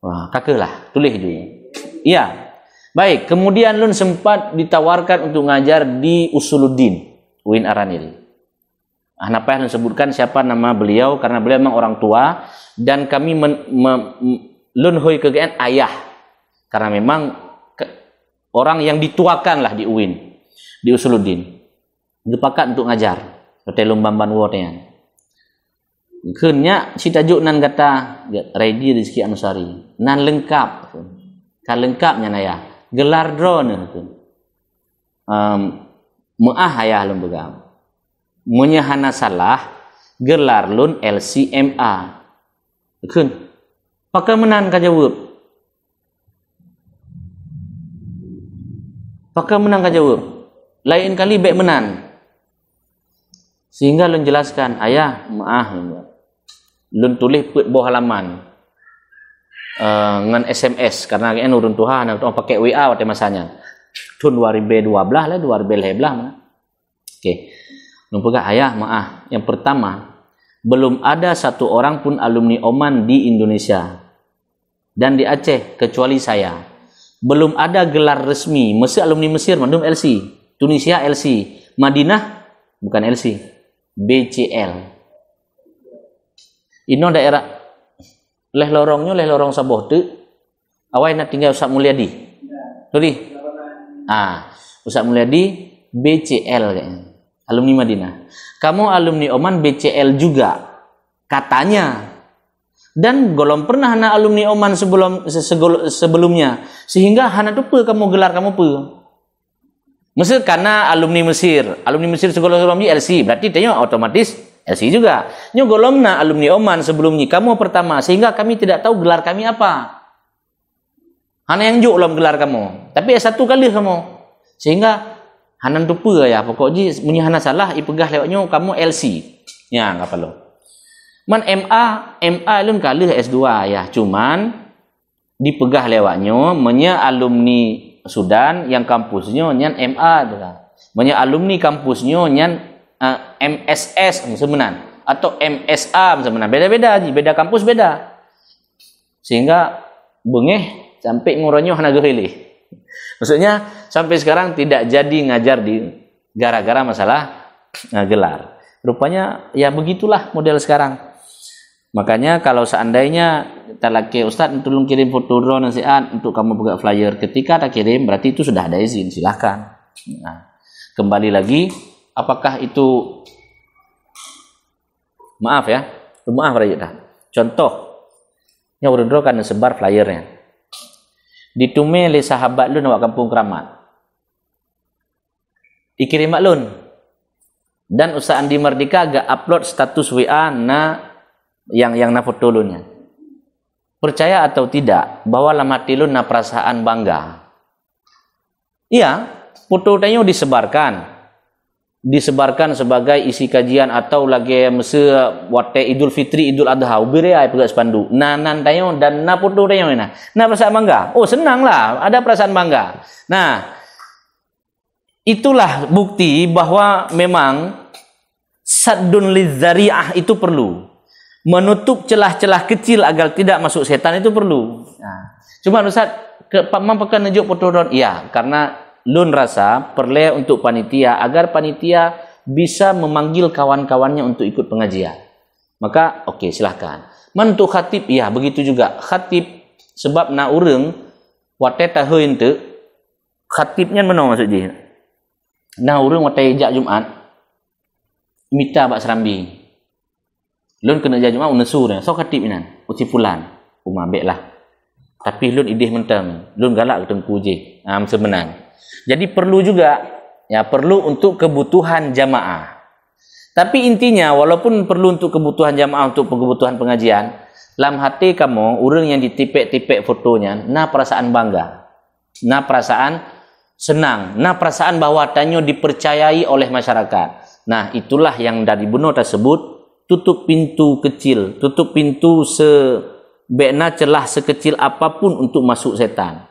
Wah, kakalah, tulis je. Iya. Baik, kemudian lun sempat ditawarkan untuk ngajar di Usuluddin, UIN Araniri. Napa yang sebutkan siapa nama beliau karena beliau memang orang tua dan kami lun hoi kegaan ayah karena memang orang yang dituakan lah di UIN, di Usuluddin. Dipakat untuk ngajar. Hotel Lumbamban Wotnya. Kenyak si tajuk nan kata Raidi Rizki Ansari. Nan lengkap. Kan lengkapnya naya. Gelar drone itu. Muah ayah lun begam. Menyahana salah gelar lun LCMA. Kun. Pakai menan ka jawab. Pakai menang ka jawab. Lain kali baik menan. Sehingga lun jelaskan, ayah, maaf lun tulis put bawah halaman dengan SMS karena kan urun Tuhan atau pakai WA waktu masanya. Tahun 2012 lah, 2011 mana. Okey. Lun pegang ayah, maaf. Yang pertama, belum ada satu orang pun alumni Oman di Indonesia dan di Aceh kecuali saya. Belum ada gelar resmi. Mesir alumni Mesir mandum LC, Tunisia LC, Madinah bukan LC, BCL. Ino daerah leh lorong Saboh tu. Awai nak tinggal Ustaz Mulyadi. Tadi. Ustaz Mulyadi BCL kayaknya. Alumni Madinah. Kamu alumni Oman BCL juga katanya. Dan golong pernah anak alumni Oman sebelumnya sehingga hana tupa kamu gelar kamu pe. Mesir karena alumni Mesir sebelumnya LC berarti tanya otomatis LC juga. Nyo golongna alumni Oman sebelumnya kamu pertama sehingga kami tidak tahu gelar kami apa. Hana yang juk lom gelar kamu. Tapi satu kali kamu sehingga hanan tupa ya pokoknya munyi hana salah ipegah lewatnya kamu LC. Ya enggak perlu. Man MA lun kali S2 ya, cuman dipegah lewatnya menya alumni Sudan yang kampusnya nyan MA tu lah. Menya alumni kampusnya nyan MSS sebenarnya atau MSA sebenarnya. Beda-beda ji, beda kampus beda. Sehingga bengeh sampai nguranyo hana gehilih. Maksudnya sampai sekarang tidak jadi ngajar di gara-gara masalah gelar. Rupanya ya begitulah model sekarang. Makanya kalau seandainya kita laki Ustaz tolong kirim foto drone nasihat untuk kamu buka flyer, ketika tak kirim berarti itu sudah ada izin, silahkan. Nah, kembali lagi apakah itu maaf dah. Contoh yang udah kan sebar flyernya ditume le sahabat lu nak kampung keramat dikirim maklun dan Ustaz Andi Merdeka agak upload status WA yang na foto lu nya. Percaya atau tidak bahwa dalam hati lu na perasaan bangga. Iya, foto tanya disebarkan disebarkan sebagai isi kajian atau lagi masa wate Idul Fitri, Idul Adha, ubire ai pegat spanduk. Nan tayo dan na foto tayo na. Na perasaan bangga. Oh, senanglah, ada perasaan bangga. Nah, itulah bukti bahwa memang saddun lidzari'ah itu perlu. Menutup celah-celah kecil agar tidak masuk setan itu perlu. Nah, cuma Ustaz, mampakan nunjuk foto don? Iya, karena lun rasa perlu untuk panitia agar panitia bisa memanggil kawan-kawannya untuk ikut pengajian. Maka oke, silahkan. Mantu khatib, ya begitu juga. Khatib sebab na urang wate tahu ente khatibnya mana maksudnya? Na urang wate jak Jumat minta bak serambi. Lun kena jak Jumat unesu dah. So khatib inan, uci fulan. Umabeklah. Tapi lun idih mentang, lun galak ketengku je. Sebenarnya. Jadi perlu juga, ya perlu untuk kebutuhan jamaah. Tapi intinya, walaupun perlu untuk kebutuhan jamaah, untuk kebutuhan pengajian, dalam hati kamu, orang yang ditipek-tipek fotonya, na perasaan bangga, na perasaan senang, na perasaan bahwa tanyo dipercayai oleh masyarakat. Nah, itulah yang dari benar tersebut, tutup pintu kecil, tutup pintu sebekna celah sekecil apapun untuk masuk setan.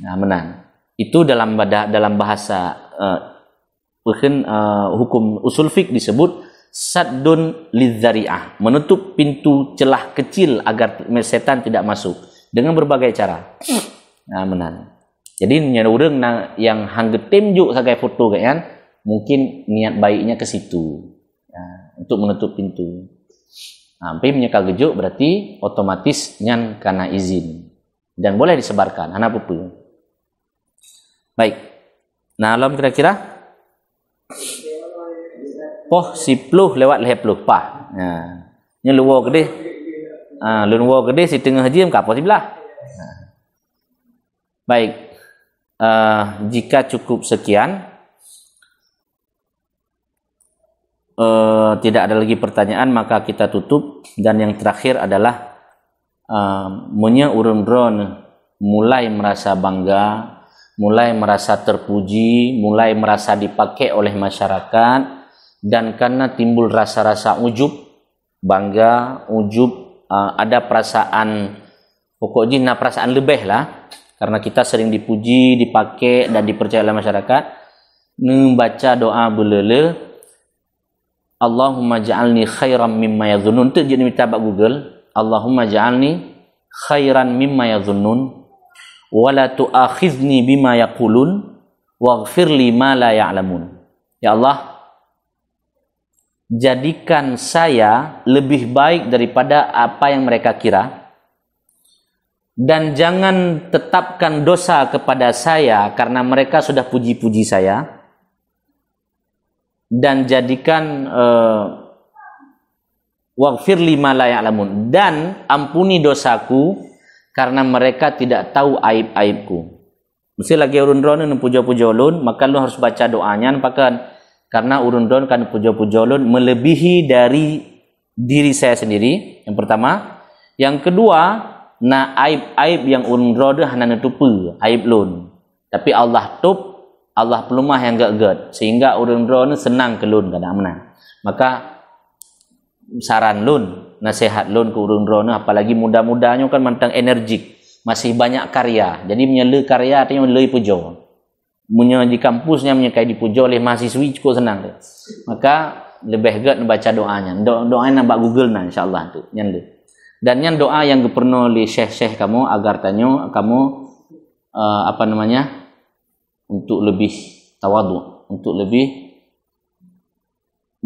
Nah, menang. Itu dalam bahasa hukum usul fiqh disebut saddun lidzari'ah, menutup pintu celah kecil agar setan tidak masuk dengan berbagai cara. Nah, benar. Jadi nyana urang yang hanggetem juk sebagai foto kan, mungkin niat baiknya ke situ. Ya, untuk menutup pintu. Sampai menyekal gejuk berarti otomatis nyan karena izin dan boleh disebarkan. Anak pupu. Baik. Nah, alam kira-kira poh sipluh lewat lehepluh pah. Nah, nya luwo gede. Luwo gede si tengah jam kapo sebelah. Nah. Baik. Jika cukup sekian, tidak ada lagi pertanyaan, maka kita tutup. Dan yang terakhir adalah munya urun-urun mulai merasa bangga, mulai merasa terpuji, mulai merasa dipakai oleh masyarakat, dan karena timbul rasa-rasa ujub, bangga, ujub, ada perasaan, pokoknya perasaan lebih lah, karena kita sering dipuji, dipakai, dan dipercaya oleh masyarakat, membaca doa belele, Allahumma ja'alni khairan mimma yadhunnun. Itu jadi minta bak Google, Allahumma ja'alni khairan mimma yadhunnun, wala tu'akhizni bima yaqulun waghfirli ma la ya'lamun. Ya Allah, jadikan saya lebih baik daripada apa yang mereka kira, dan jangan tetapkan dosa kepada saya karena mereka sudah puji-puji saya, dan jadikan waghfirli ma la ya'lamun, dan ampuni dosaku karena mereka tidak tahu aib-aibku. Mesti lagi urun-urun yang puja-puja ulun, maka lu harus baca doanya, karena urun-urun kan puja-puja ulun melebihi dari diri saya sendiri. Yang pertama, yang kedua, na aib-aib yang urun-urun hanya nutupi aib lun. Tapi Allah tup, Allah pelumah yang gak-gak, sehingga urun-urun senang ke lun kadang menang. Maka saran lun, nasihat lun ke urun-urun, apalagi muda-mudanya kan mantang energik, masih banyak karya. Jadi menyela karya artinya menyela pujo. Punya di kampusnya menyekai dipujo oleh mahasiswi cukup senang. Maka lebih gak baca doanya. Doanya nampak Google nah insyaallah tu nyan. Dan yang doa yang pernah oleh syekh-syekh kamu agar tanyo kamu untuk lebih tawadhu, untuk lebih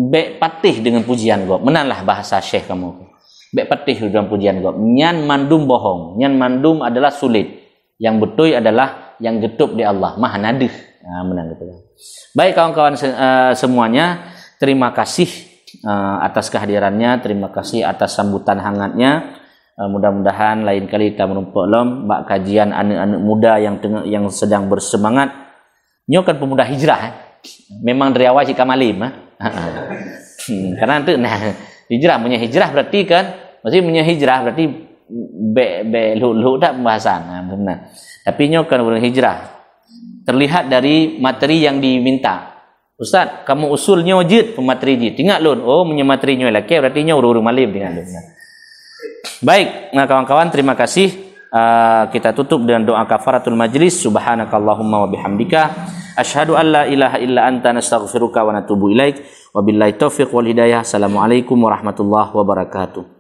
baik patih dengan pujian gop. Menanlah bahasa syekh kamu. Baik patih dengan pujian gop. Nyan mandum bohong. Nyan mandum adalah sulit. Yang betul adalah yang getup di Allah. Maha nadih. Nah, menang gitu. Baik kawan-kawan semuanya, terima kasih atas kehadirannya, terima kasih atas sambutan hangatnya. Mudah-mudahan lain kali kita menumpuk lom bak kajian anak-anak muda yang sedang bersemangat. Nyo kan pemuda hijrah. Memang dari awal si kamalim. Karena itu hijrah, punya hijrah berarti kan, maksudnya punya hijrah berarti lu tak pembahasan. Nah, benar. Tapi nyo kan berhijrah. Terlihat dari materi yang diminta. Ustaz, kamu usulnya wajib pematri jid. Tinggal lun. Oh, menyematrinya laki berarti nya uru-uru malim tinggal lun. Baik, nah kawan-kawan terima kasih. Kita tutup dengan doa kafaratul majlis. Subhanakallahumma wa bihamdika asyhadu an la ilaha illa anta nastaghfiruka wa natubu ilaik. Wabillahi taufiq wal hidayah. Assalamualaikum warahmatullahi wabarakatuh.